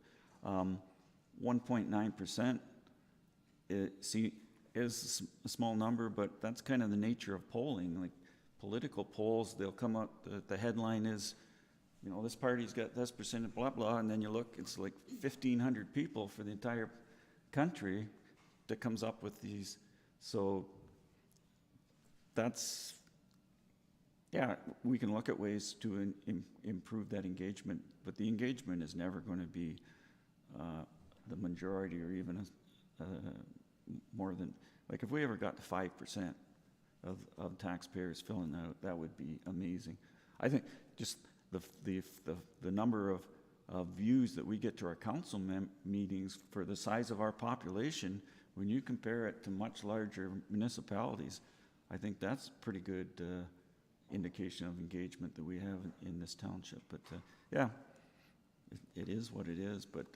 1.9% is a small number, but that's kind of the nature of polling. Like political polls, they'll come out, the headline is, you know, this party's got this percent, blah, blah, and then you look, it's like 1,500 people for the entire country that comes up with these. So that's, yeah, we can look at ways to improve that engagement, but the engagement is never going to be the majority or even more than, like if we ever got to 5% of taxpayers filling that out, that would be amazing. I think just the number of views that we get to our council meetings for the size of our population, when you compare it to much larger municipalities, I think that's pretty good indication of engagement that we have in this township. But yeah, it is what it is. But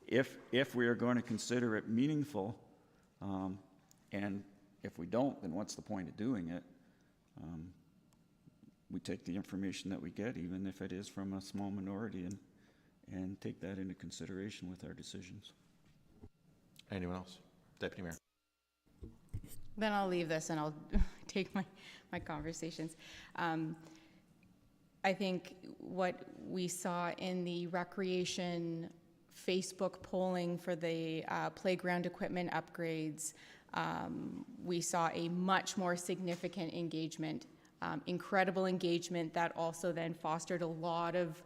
if we are going to consider it meaningful, and if we don't, then what's the point of doing it? We take the information that we get, even if it is from a small minority, and take that into consideration with our decisions. Anyone else? Deputy Mayor. Then I'll leave this and I'll take my conversations. I think what we saw in the recreation Facebook polling for the playground equipment upgrades, we saw a much more significant engagement, incredible engagement that also then fostered a lot of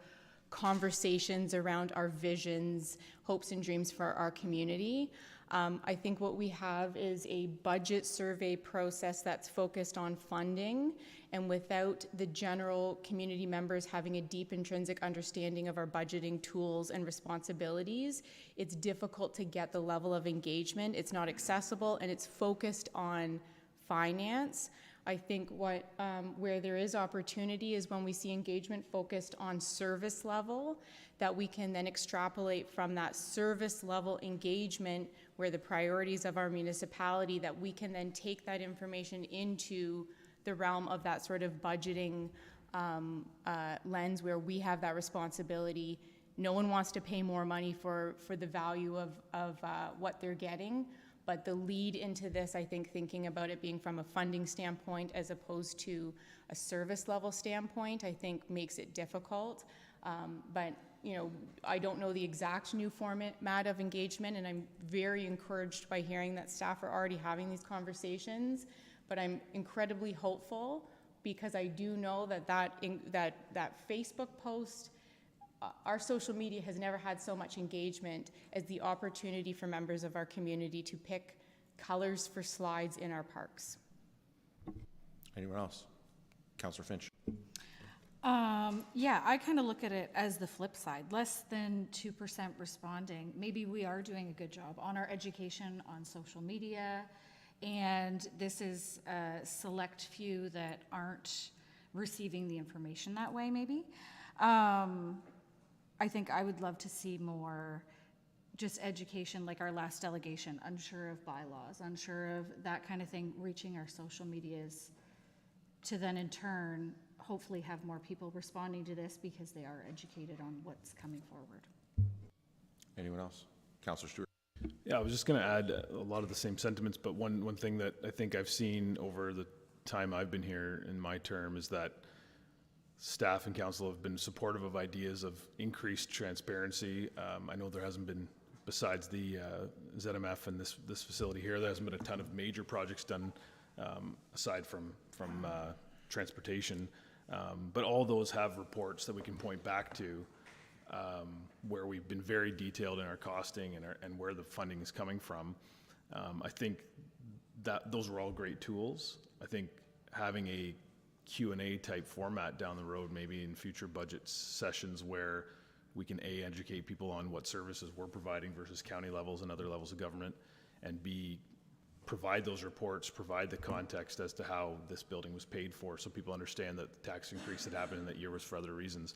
conversations around our visions, hopes and dreams for our community. I think what we have is a budget survey process that's focused on funding, and without the general community members having a deep intrinsic understanding of our budgeting tools and responsibilities, it's difficult to get the level of engagement. It's not accessible, and it's focused on finance. I think where there is opportunity is when we see engagement focused on service level, that we can then extrapolate from that service level engagement where the priorities of our municipality, that we can then take that information into the realm of that sort of budgeting lens where we have that responsibility. No one wants to pay more money for the value of what they're getting. But the lead into this, I think, thinking about it being from a funding standpoint as opposed to a service level standpoint, I think makes it difficult. But, you know, I don't know the exact new format of engagement, and I'm very encouraged by hearing that staff are already having these conversations. But I'm incredibly hopeful because I do know that Facebook post, our social media has never had so much engagement as the opportunity for members of our community to pick colors for slides in our parks. Anyone else? Councillor Finch. Yeah, I kind of look at it as the flip side. Less than 2% responding. Maybe we are doing a good job on our education on social media, and this is a select few that aren't receiving the information that way, maybe. I think I would love to see more just education, like our last delegation, unsure of bylaws, unsure of that kind of thing, reaching our social medias to then in turn hopefully have more people responding to this because they are educated on what's coming forward. Anyone else? Councillor Stewart. Yeah, I was just going to add a lot of the same sentiments, but one thing that I think I've seen over the time I've been here in my term is that staff and council have been supportive of ideas of increased transparency. I know there hasn't been, besides the ZMF and this facility here, there hasn't been a ton of major projects done aside from transportation. But all those have reports that we can point back to where we've been very detailed in our costing and where the funding is coming from. I think that those were all great tools. I think having a Q&A type format down the road, maybe in future budget sessions where we can A, educate people on what services we're providing versus county levels and other levels of government, and B, provide those reports, provide the context as to how this building was paid for, so people understand that the tax increase that happened in that year was for other reasons.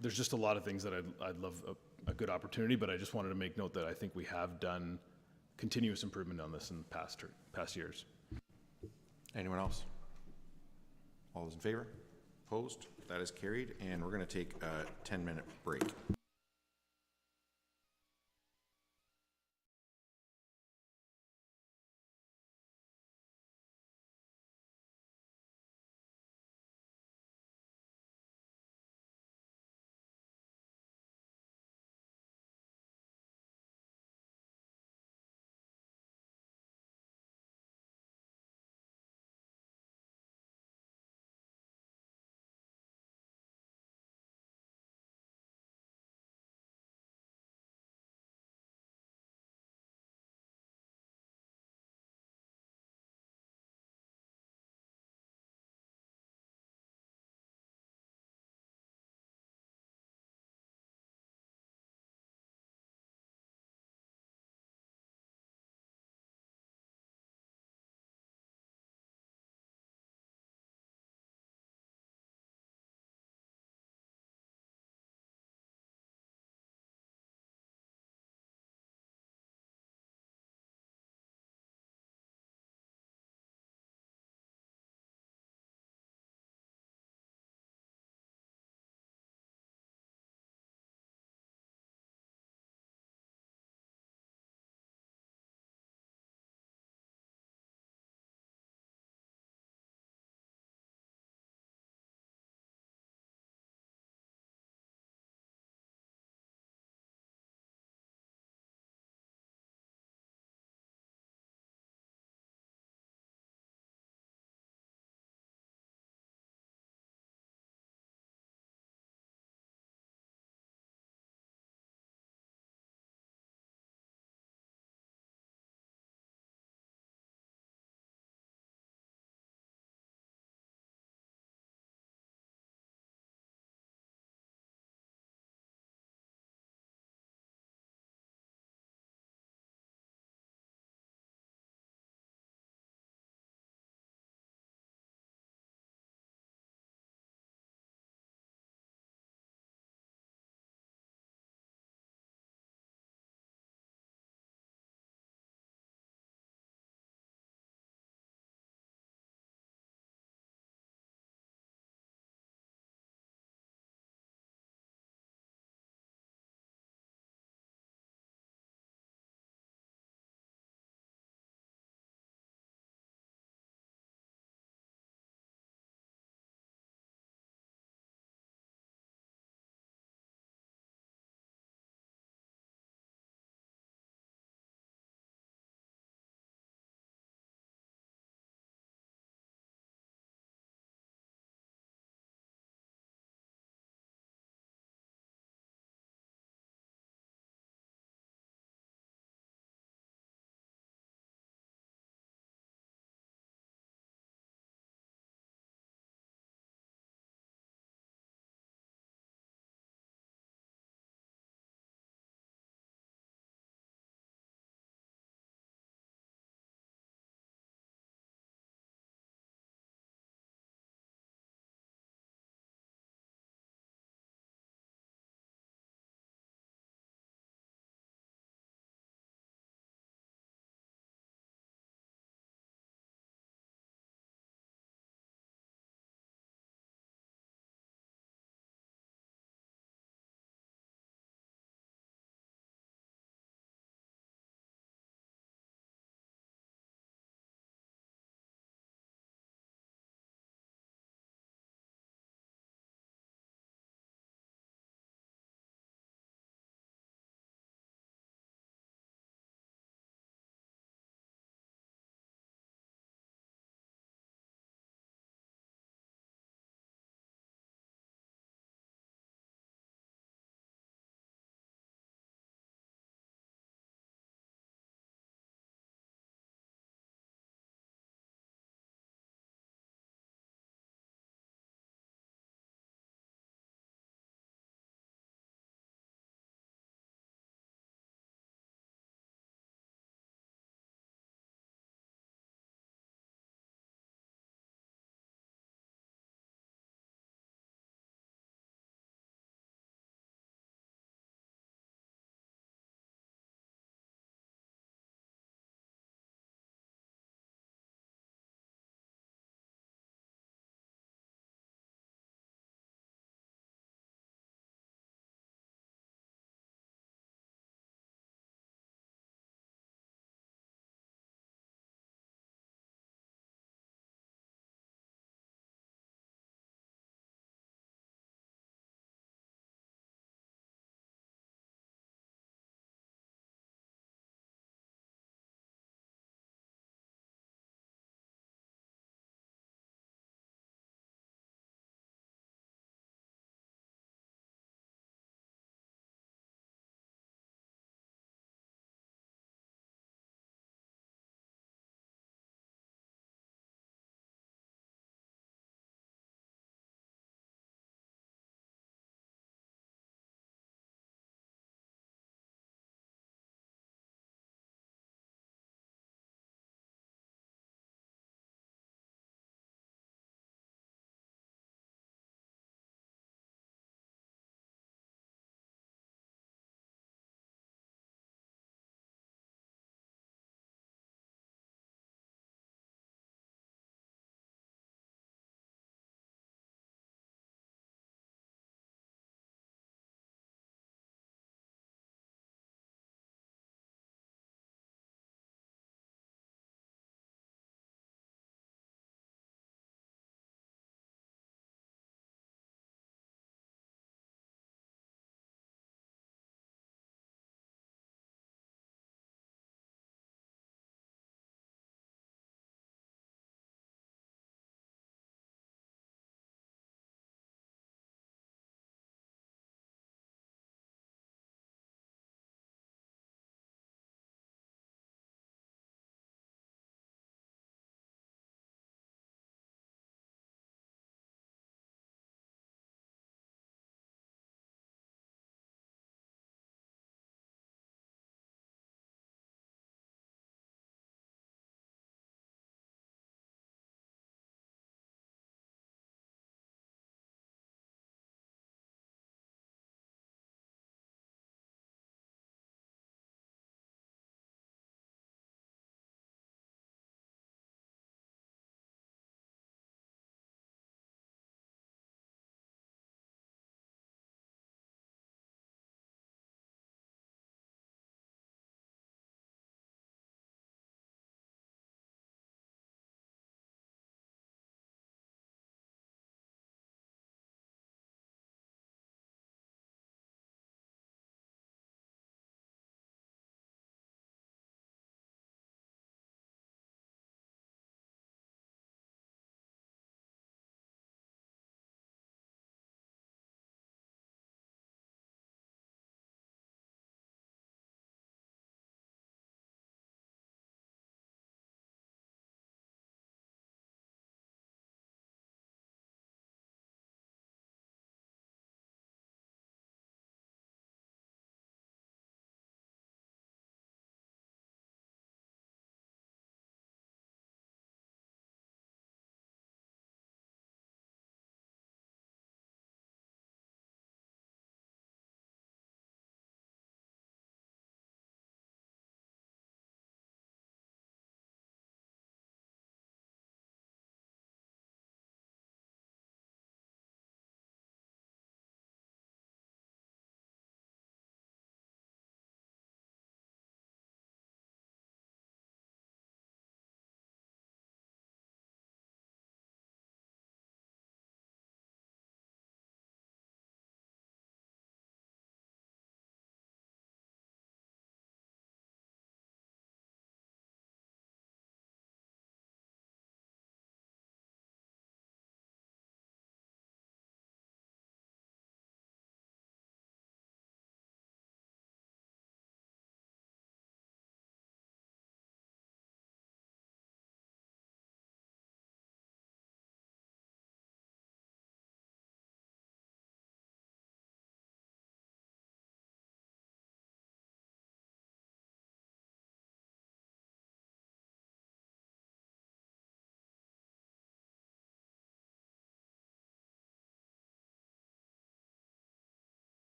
There's just a lot of things that I'd love a good opportunity, but I just wanted to make note that I think we have done continuous improvement on this in the past years. Anyone else? All those in favor? Opposed? That is carried, and we're going to take a 10-minute break.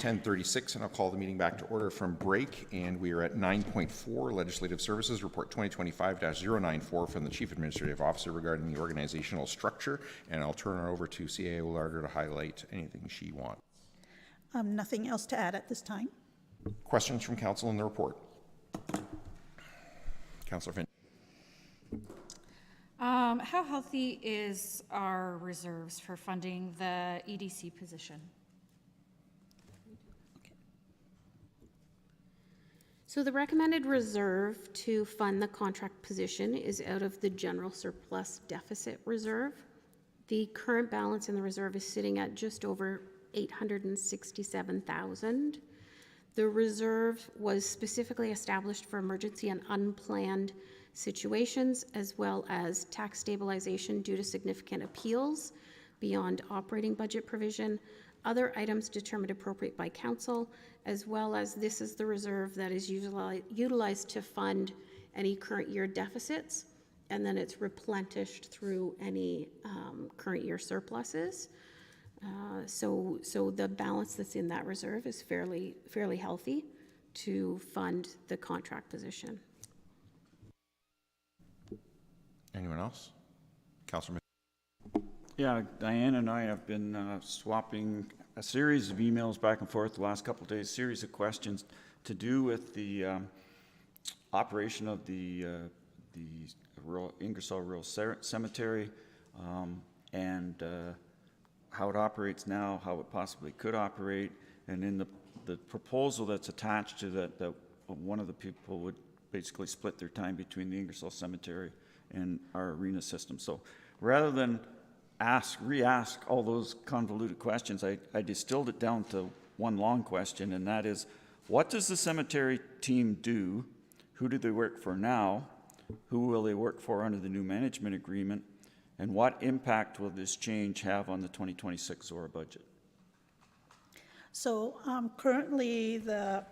10:36, and I'll call the meeting back to order from break, and we are at 9.4, Legislative Services, Report 2025-094 from the Chief Administrative Officer regarding the organizational structure, and I'll turn her over to CAO Larder to highlight anything she wants. Nothing else to add at this time. Questions from council on the report? Councillor Finn. How healthy is our reserves for funding the EDC position? So the recommended reserve to fund the contract position is out of the general surplus deficit reserve. The current balance in the reserve is sitting at just over $867,000. The reserve was specifically established for emergency and unplanned situations, as well as tax stabilization due to significant appeals beyond operating budget provision, other items determined appropriate by council, as well as this is the reserve that is utilized to fund any current year deficits, and then it's replenished through any current year surpluses. So the balance that's in that reserve is fairly healthy to fund the contract position. Anyone else? Councillor. Yeah, Diane and I have been swapping a series of emails back and forth the last couple of days, series of questions to do with the operation of the Ingersoll Rural Cemetery and how it operates now, how it possibly could operate, and in the proposal that's attached to that one of the people would basically split their time between the Ingersoll Cemetery and our arena system. So rather than re-ask all those convoluted questions, I distilled it down to one long question, and that is, what does the cemetery team do? Who do they work for now? Who will they work for under the new management agreement? And what impact will this change have on the 2026 Zorra budget? So currently, the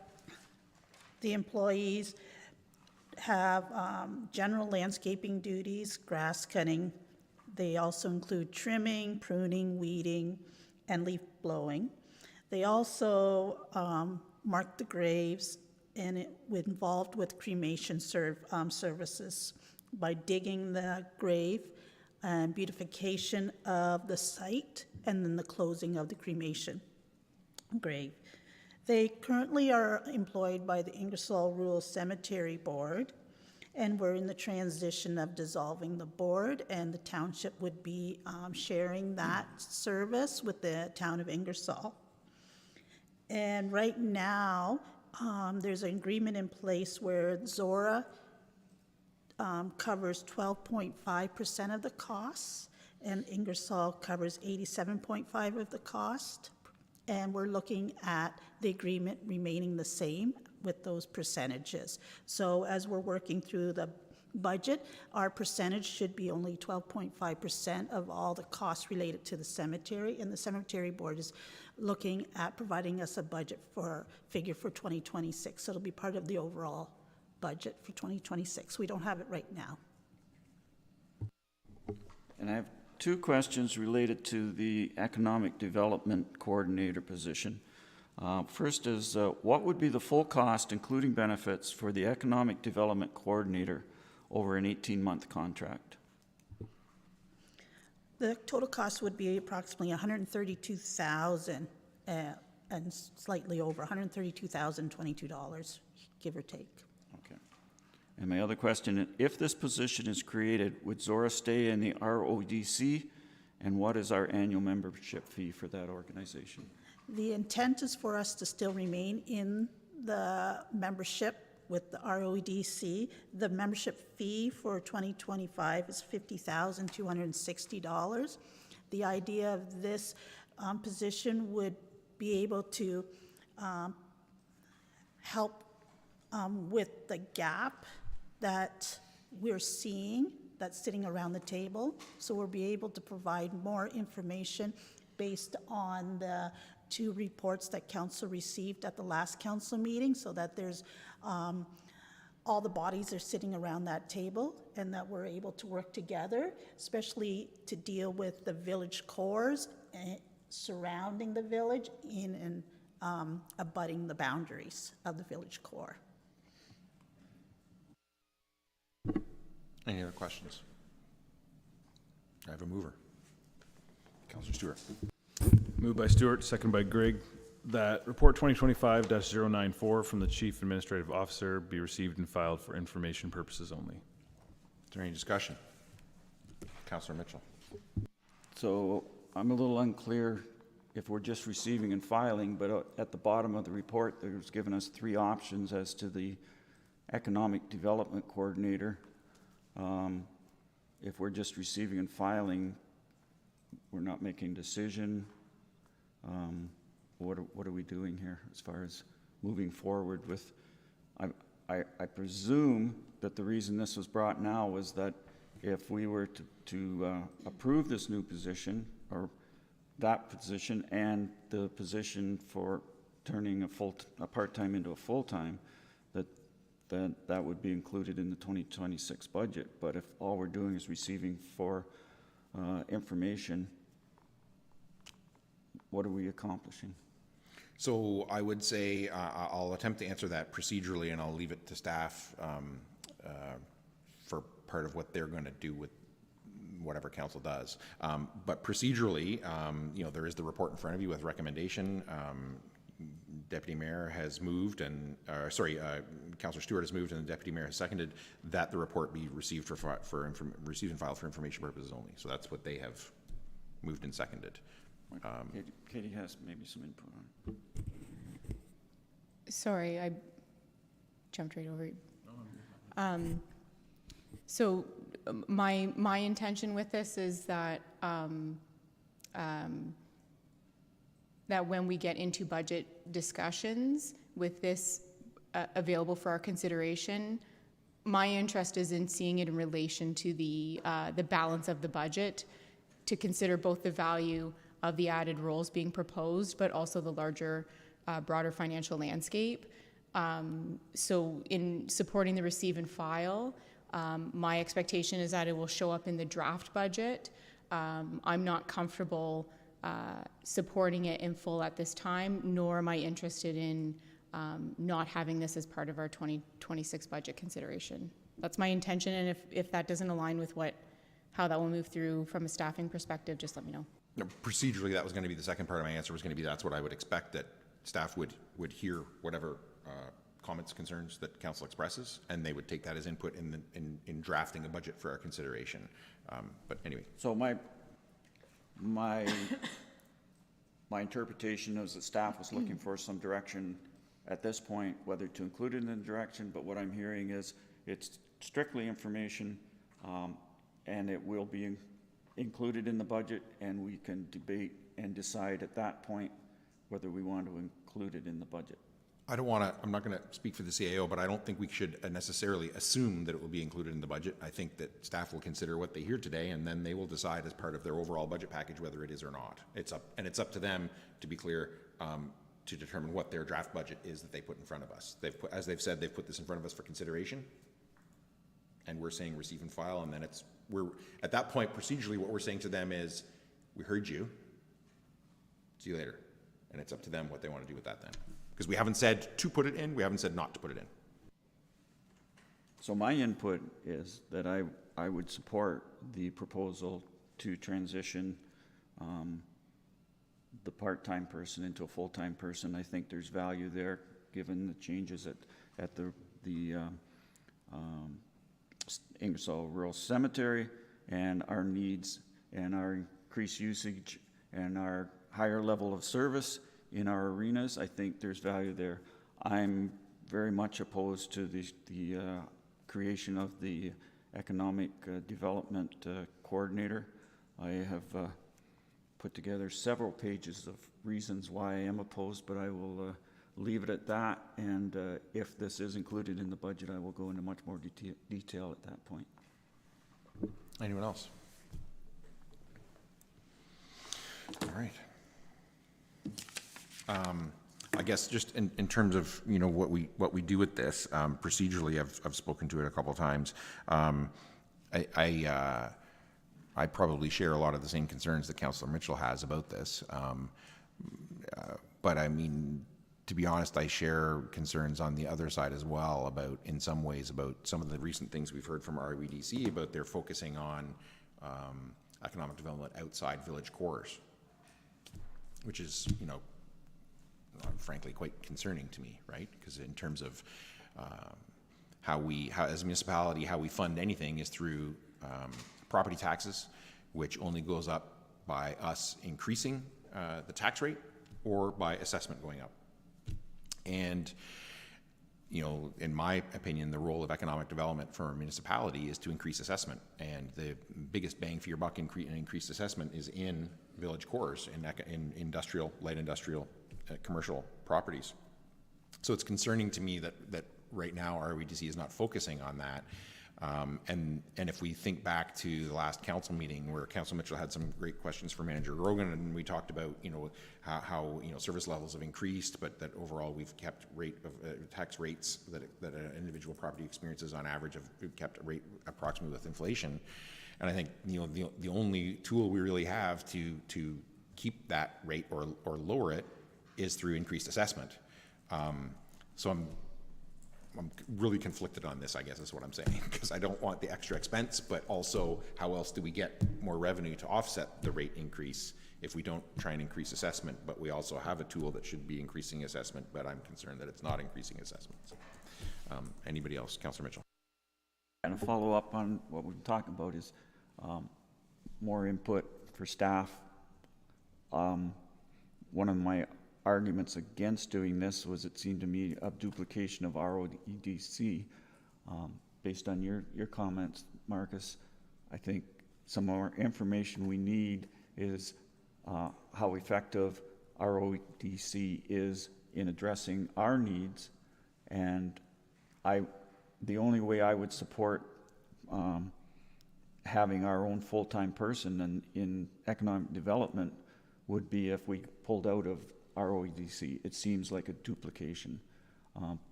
employees have general landscaping duties, grass cutting. They also include trimming, pruning, weeding, and leaf blowing. They also mark the graves, and it was involved with cremation services by digging the grave and beautification of the site, and then the closing of the cremation grave. They currently are employed by the Ingersoll Rural Cemetery Board, and we're in the transition of dissolving the board, and the township would be sharing that service with the town of Ingersoll. And right now, there's an agreement in place where Zorra covers 12.5% of the costs, and Ingersoll covers 87.5% of the cost. And we're looking at the agreement remaining the same with those percentages. So as we're working through the budget, our percentage should be only 12.5% of all the costs related to the cemetery, and the cemetery board is looking at providing us a budget figure for 2026. So it'll be part of the overall budget for 2026. We don't have it right now. And I have two questions related to the Economic Development Coordinator position. First is, what would be the full cost, including benefits, for the Economic Development Coordinator over an 18-month contract? The total cost would be approximately $132,000 and slightly over $132,022, give or take. Okay. And my other question, if this position is created, would Zorra stay in the RODC, and what is our annual membership fee for that organization? The intent is for us to still remain in the membership with the RODC. The membership fee for 2025 is $50,260. The idea of this position would be able to help with the gap that we're seeing that's sitting around the table. So we'll be able to provide more information based on the two reports that council received at the last council meeting, so that there's all the bodies are sitting around that table, and that we're able to work together, especially to deal with the village cores surrounding the village in and abutting the boundaries of the village core. Any other questions? I have a mover. Councillor Stewart. Moved by Stewart, second by Grigg, that report 2025-094 from the Chief Administrative Officer be received and filed for information purposes only. Is there any discussion? Councillor Mitchell. So I'm a little unclear if we're just receiving and filing, but at the bottom of the report, there's given us 3 options as to the Economic Development Coordinator. If we're just receiving and filing, we're not making a decision. What are we doing here as far as moving forward with? I presume that the reason this was brought now was that if we were to approve this new position, or that position and the position for turning a part-time into a full-time, that would be included in the 2026 budget. But if all we're doing is receiving for information, what are we accomplishing? So I would say I'll attempt to answer that procedurally, and I'll leave it to staff for part of what they're going to do with whatever council does. But procedurally, there is the report in front of you with recommendation. Deputy Mayor has moved, and Councillor Stewart has moved, and the Deputy Mayor has seconded that the report be received received and filed for information purposes only. So that's what they have moved and seconded. Katie has maybe some input on it. Sorry, I jumped right over you. So my intention with this is that that when we get into budget discussions with this available for our consideration, my interest is in seeing it in relation to the balance of the budget, to consider both the value of the added roles being proposed, but also the larger, broader financial landscape. So in supporting the receive and file, my expectation is that it will show up in the draft budget. I'm not comfortable supporting it in full at this time, nor am I interested in not having this as part of our 2026 budget consideration. That's my intention, and if that doesn't align with how that will move through from a staffing perspective, just let me know. No, procedurally, that was going to be the second part of my answer, was going to be that's what I would expect, that staff would hear whatever comments, concerns that council expresses, and they would take that as input in drafting a budget for our consideration. But anyway. So my interpretation is that staff was looking for some direction at this point, whether to include it in the direction, but what I'm hearing is it's strictly information, and it will be included in the budget, and we can debate and decide at that point whether we want to include it in the budget. I'm not going to speak for the CAO, but I don't think we should necessarily assume that it will be included in the budget. I think that staff will consider what they hear today, and then they will decide as part of their overall budget package whether it is or not. It's up to them, to be clear, to determine what their draft budget is that they put in front of us. As they've said, they've put this in front of us for consideration, and we're saying receive and file, and then we're at that point procedurally what we're saying to them is, we heard you, see you later, and it's up to them what they want to do with that then. Because we haven't said to put it in, we haven't said not to put it in. So my input is that I would support the proposal to transition the part-time person into a full-time person. I think there's value there, given the changes at the Ingersoll Rural Cemetery, and our needs and our increased usage and our higher level of service in our arenas. I think there's value there. I'm very much opposed to the creation of the Economic Development Coordinator. I have put together several pages of reasons why I am opposed, but I will leave it at that, and if this is included in the budget, I will go into much more detail at that point. Anyone else? All right. I guess just in terms of what we do with this procedurally, I've spoken to it a couple of times. I probably share a lot of the same concerns that Councillor Mitchell has about this. But I mean, to be honest, I share concerns on the other side as well about, in some ways, about some of the recent things we've heard from REDC about their focusing on economic development outside village cores, which is, you know, frankly quite concerning to me, right? Because in terms of how as a municipality, how we fund anything is through property taxes, which only goes up by us increasing the tax rate or by assessment going up. And, you know, in my opinion, the role of economic development for a municipality is to increase assessment. And the biggest bang for your buck in increased assessment is in village cores, in industrial, light industrial, commercial properties. So it's concerning to me that right now REDC is not focusing on that. And if we think back to the last council meeting where Council Mitchell had some great questions for Manager Rogan, and we talked about, you know, how you know, service levels have increased, but that overall we've kept tax rates that an individual property experiences on average we've kept a rate approximately with inflation. And I think, you know, the only tool we really have to keep that rate or lower it is through increased assessment. So I'm really conflicted on this, I guess is what I'm saying, because I don't want the extra expense, but also how else do we get more revenue to offset the rate increase if we don't try and increase assessment, but we also have a tool that should be increasing assessment, but I'm concerned that it's not increasing assessment. So, anybody else? Councillor Mitchell. And a follow up on what we've been talking about is more input for staff. One of my arguments against doing this was it seemed to me a duplication of ROEDC. Based on your comments, Marcus, I think some more information we need is how effective ROEDC is in addressing our needs, and the only way I would support having our own full-time person in economic development would be if we pulled out of ROEDC. It seems like a duplication,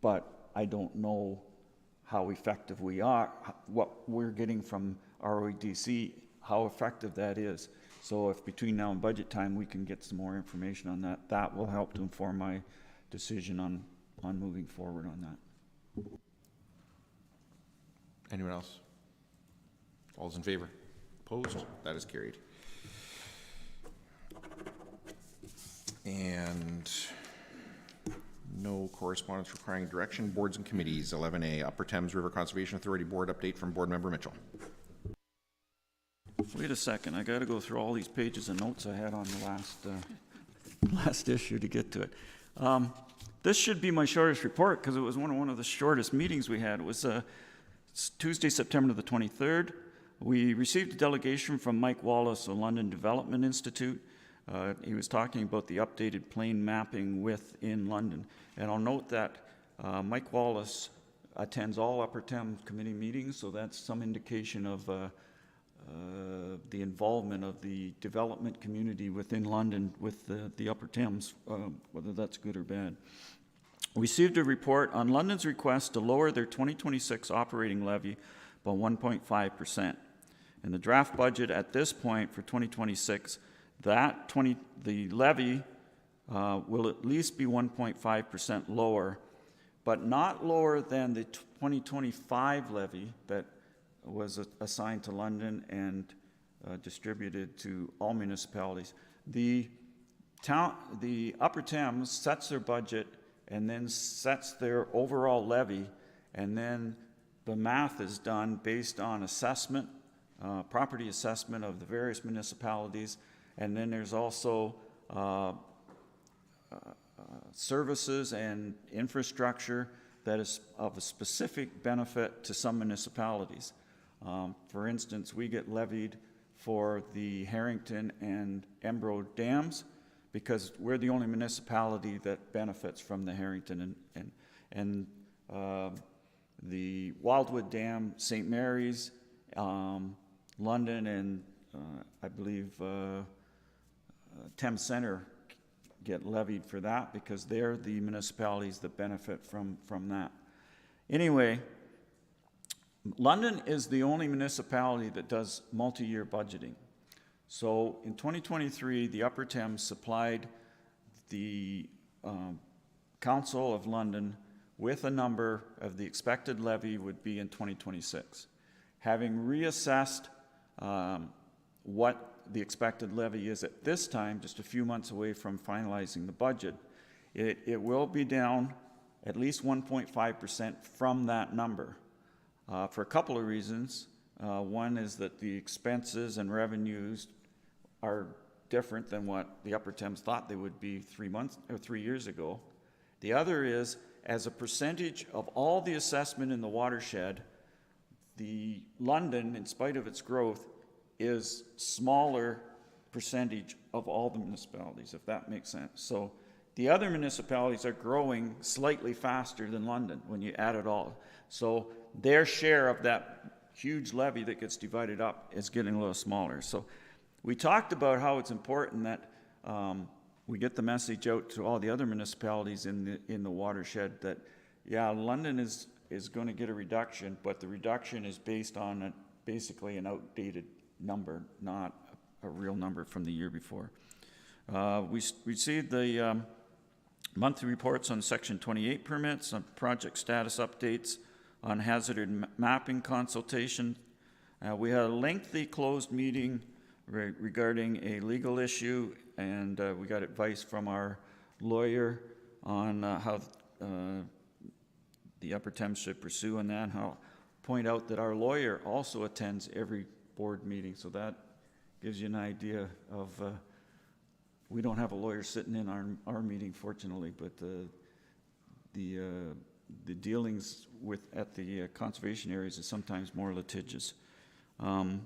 but I don't know how effective we are, what we're getting from ROEDC, how effective that is. So if between now and budget time we can get some more information on that, that will help to inform my decision on moving forward on that. Anyone else? All's in favor? Opposed? That is carried. And no correspondence requiring direction. Boards and committees. 11A, Upper Thames River Conservation Authority Board update from Board Member Mitchell. Wait a second, I got to go through all these pages of notes I had on the last issue to get to it. This should be my shortest report because it was one of the shortest meetings we had. It was Tuesday, September the 23rd. We received a delegation from Mike Wallace of London Development Institute. He was talking about the updated plane mapping within London. And I'll note that Mike Wallace attends all Upper Thames committee meetings, so that's some indication of the involvement of the development community within London with the Upper Thames, whether that's good or bad. We received a report on London's request to lower their 2026 operating levy by 1.5%. In the draft budget at this point for 2026, the levy will at least be 1.5% lower, but not lower than the 2025 levy that was assigned to London and distributed to all municipalities. The Upper Thames sets their budget and then sets their overall levy, and then the math is done based on assessment, property assessment of the various municipalities, and then there's also services and infrastructure that is of a specific benefit to some municipalities. For instance, we get levied for the Harrington and Embro dams because we're the only municipality that benefits from the Harrington and the Wildwood Dam, St. Mary's, London, and I believe Thames Centre get levied for that because they're the municipalities that benefit from that. Anyway, London is the only municipality that does multi-year budgeting. So in 2023, the Upper Thames supplied the Council of London with a number of the expected levy would be in 2026. Having reassessed what the expected levy is at this time, just a few months away from finalizing the budget, it will be down at least 1.5% from that number for a couple of reasons. One is that the expenses and revenues are different than what the Upper Thames thought they would be 3 years ago. The other is, as a percentage of all the assessment in the watershed, the London, in spite of its growth, is smaller percentage of all the municipalities, if that makes sense. So the other municipalities are growing slightly faster than London when you add it all. So their share of that huge levy that gets divided up is getting a little smaller. So we talked about how it's important that we get the message out to all the other municipalities in the watershed that, yeah, London is going to get a reduction, but the reduction is based on basically an outdated number, not a real number from the year before. We received the monthly reports on Section 28 permits, on project status updates, on hazard mapping consultation. We had a lengthy closed meeting regarding a legal issue, and we got advice from our lawyer on how the Upper Thames should pursue on that, and how point out that our lawyer also attends every board meeting, so that gives you an idea of, we don't have a lawyer sitting in our meeting, fortunately, but the dealings at the conservation areas is sometimes more litigious. And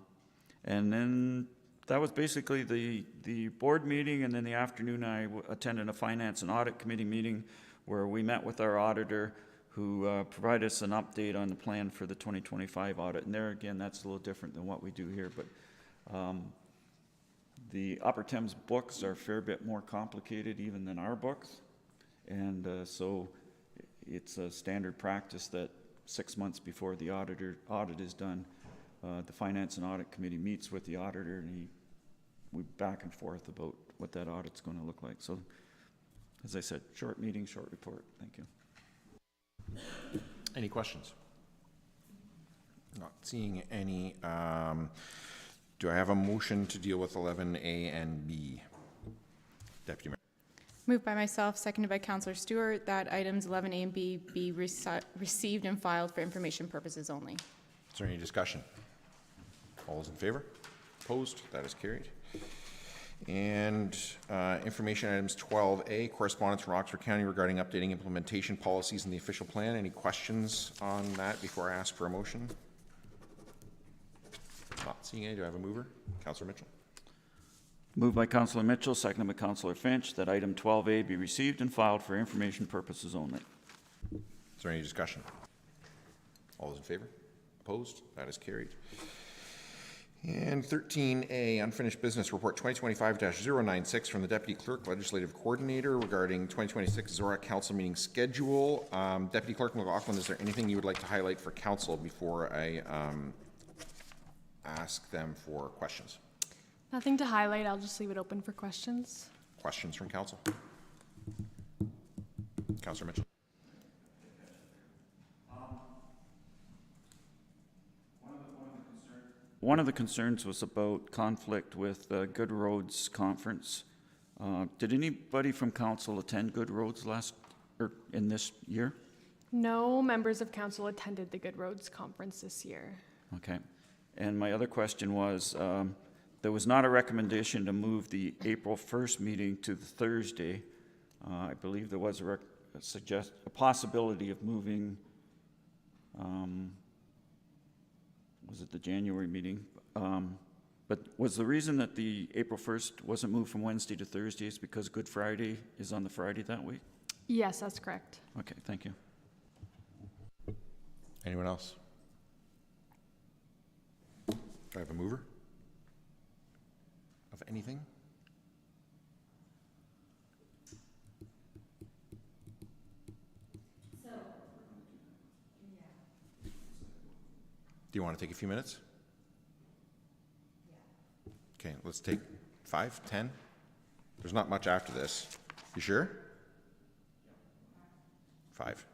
then that was basically the board meeting, and then the afternoon I attended a finance and audit committee meeting where we met with our auditor, who provided us an update on the plan for the 2025 audit. And there again, that's a little different than what we do here, but the Upper Thames books are a fair bit more complicated even than our books. And so it's a standard practice that 6 months before the audit is done, the Finance and Audit Committee meets with the auditor, and we back and forth about what that audit's going to look like. So, as I said, short meeting, short report. Thank you. Any questions? Not seeing any. Do I have a motion to deal with 11A and B? Deputy Mayor. Moved by myself, seconded by Councillor Stewart, that items 11A and B be received and filed for information purposes only. Is there any discussion? All those in favor? Opposed? That is carried. And information items 12A, correspondence from Oxford County regarding updating implementation policies in the official plan. Any questions on that before I ask for a motion? Not seeing any. Do I have a mover? Councillor Mitchell. Moved by Councillor Mitchell, seconded by Councillor Finch, that item 12A be received and filed for information purposes only. Is there any discussion? All those in favor? Opposed? That is carried. And 13A, unfinished business report 2025-096 from the Deputy Clerk, Legislative Coordinator regarding 2026 Zorra Council meeting schedule. Deputy Clerk McLaughlin, is there anything you would like to highlight for Council before I ask them for questions? Nothing to highlight. I'll just leave it open for questions. Questions from Council? Councillor Mitchell. One of the concerns was about conflict with Good Roads Conference. Did anybody from council attend Good Roads in this year? No members of council attended the Good Roads Conference this year. Okay. And my other question was, there was not a recommendation to move the April 1st meeting to the Thursday. I believe there was a possibility of moving, was it the January meeting? But was the reason that the April 1st wasn't moved from Wednesday to Thursday is because Good Friday is on the Friday that week? Yes, that's correct. Okay, thank you. Anyone else? Do I have a mover of anything? Do you want to take a few minutes? Okay, let's take 5, 10. There's not much after this. You sure? 5.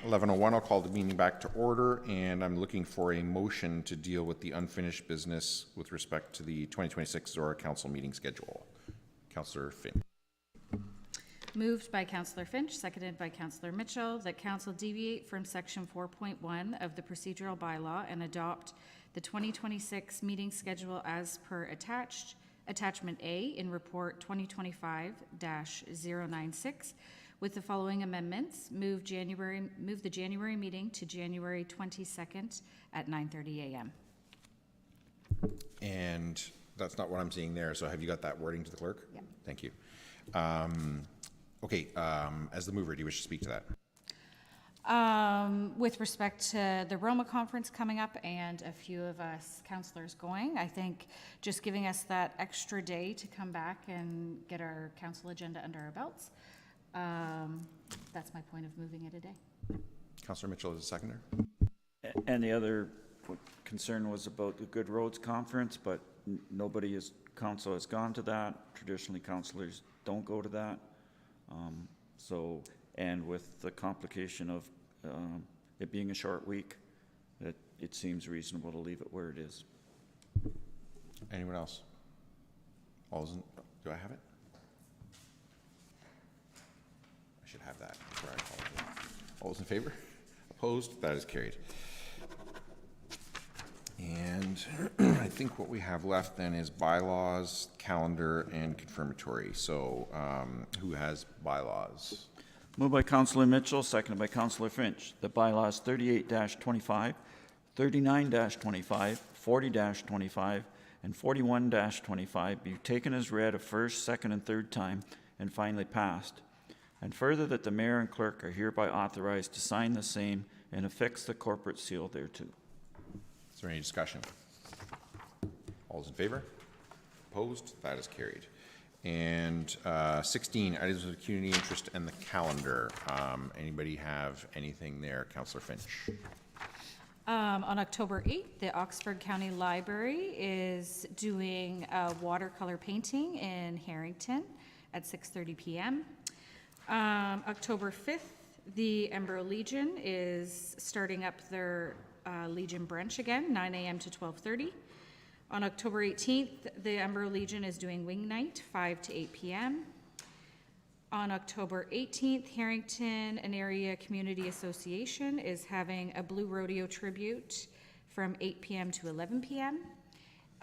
11:01, I'll call the meeting back to order, and I'm looking for a motion to deal with the unfinished business with respect to the 2026 Zorra Council meeting schedule. Councillor Finn. Moved by Councillor Finch, seconded by Councillor Mitchell, that council deviate from section 4.1 of the procedural bylaw and adopt the 2026 meeting schedule as per attachment A in report 2025-096 with the following amendments. Move the January meeting to January 22nd at 9:30 a.m. And that's not what I'm seeing there, so have you got that wording to the clerk? Yeah. Thank you. Okay, as the mover, do you wish to speak to that? With respect to the Roma conference coming up and a few of us councillors going, I think just giving us that extra day to come back and get our council agenda under our belts, that's my point of moving it a day. Councillor Mitchell is a seconder. And the other concern was about the Good Roads Conference, but council has gone to that. Traditionally, councillors don't go to that. And with the complication of it being a short week, it seems reasonable to leave it where it is. Anyone else? Do I have it? I should have that before I call it. All those in favor? Opposed? That is carried. And I think what we have left then is bylaws, calendar, and confirmatory. So who has bylaws? Moved by Councillor Mitchell, seconded by Councillor Finch. The bylaws 38-25, 39-25, 40-25, and 41-25 be taken as read a first, second, and third time, and finally passed. And further, that the mayor and clerk are hereby authorized to sign the same and affix the corporate seal thereto. Is there any discussion? All those in favor? Opposed? That is carried. And 16, items of community interest and the calendar. Anybody have anything there? Councillor Finch. On October 8th, the Oxford County Library is doing a watercolor painting in Harrington at 6:30 p.m. October 5th, the Embro Legion is starting up their Legion brunch again, 9 a.m. to 12:30. On October 18th, the Embro Legion is doing wing night, 5 to 8 p.m. On October 18th, Harrington and Area Community Association is having a Blue Rodeo tribute from 8 p.m. to 11 p.m.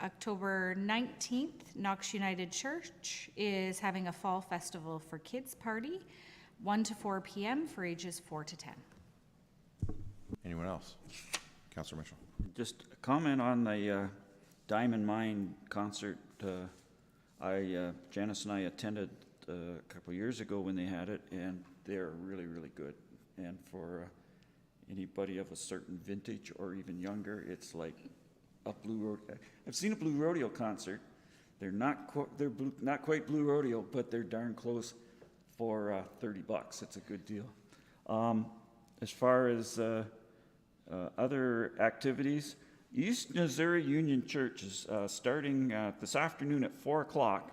October 19th, Knox United Church is having a fall festival for kids party, 1 to 4 p.m. for ages 4 to 10. Anyone else? Councillor Mitchell. Just a comment on the Diamond Mine concert. Janice and I attended a couple years ago when they had it, and they're really, really good. And for anybody of a certain vintage or even younger, it's like a Blue Rodeo. I've seen a Blue Rodeo concert. They're not quite Blue Rodeo, but they're darn close for $30. It's a good deal. As far as other activities, East Missouri Union Church is starting this afternoon at 4 o'clock,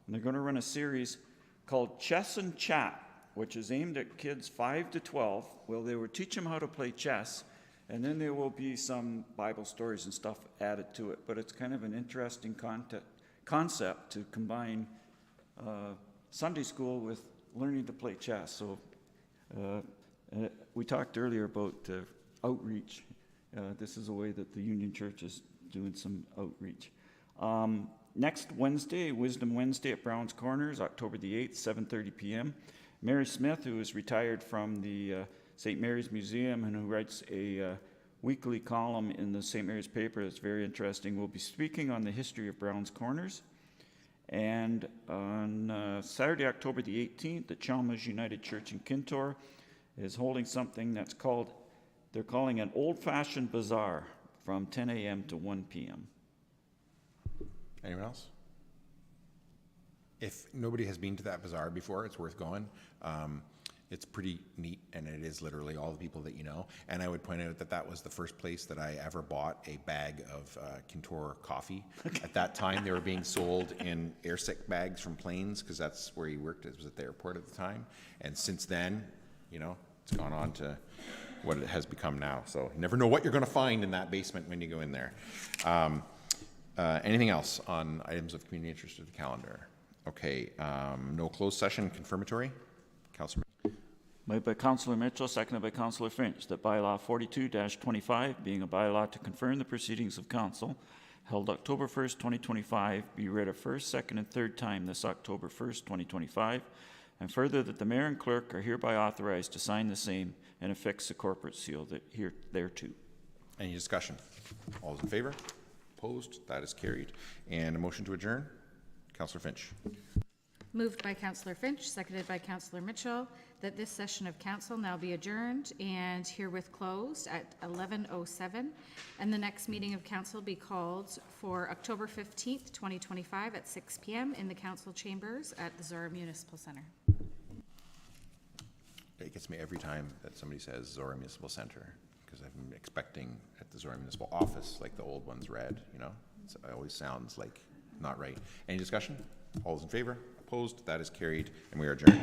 and they're going to run a series called Chess and Chat, which is aimed at kids 5 to 12. Well, they will teach them how to play chess, and then there will be some Bible stories and stuff added to it. But it's kind of an interesting concept to combine Sunday school with learning to play chess. So we talked earlier about outreach. This is a way that the Union Church is doing some outreach. Next Wednesday, Wisdom Wednesday at Brown's Corners, October the 8th, 7:30 p.m. Mary Smith, who is retired from the St. Mary's Museum and who writes a weekly column in the St. Mary's paper that's very interesting, will be speaking on the history of Brown's Corners. And on Saturday, October the 18th, the Chalmers United Church in Kintore is holding something they're calling an old-fashioned bazaar from 10 a.m. to 1 p.m. Anyone else? If nobody has been to that bazaar before, it's worth going. It's pretty neat, and it is literally all the people that you know. And I would point out that that was the first place that I ever bought a bag of Kintore coffee. At that time, they were being sold in airsick bags from planes, because that's where he worked. It was at the airport at the time. And since then, it's gone on to what it has become now. So you never know what you're going to find in that basement when you go in there. Anything else on items of community interest to the calendar? Okay, no closed session confirmatory. Councilor. Moved by Councillor Mitchell, seconded by Councillor Finch, that bylaw 42-25, being a bylaw to confirm the proceedings of council held October 1st, 2025, be read a first, second, and third time this October 1st, 2025, and further that the mayor and clerk are hereby authorized to sign the same and affix the corporate seal thereto. Any discussion? All those in favor? Opposed? That is carried. And a motion to adjourn? Councillor Finch. Moved by Councillor Finch, seconded by Councillor Mitchell, that this session of council now be adjourned and herewith closed at 11:07, and the next meeting of council be called for October 15th, 2025 at 6 p.m. in the council chambers at the Zorra Municipal Center. It gets me every time that somebody says Zorra Municipal Center, because I'm expecting at the Zorra Municipal Office, like the old one's red, you know? It always sounds like not right. Any discussion? All those in favor? Opposed? That is carried, and we are adjourned.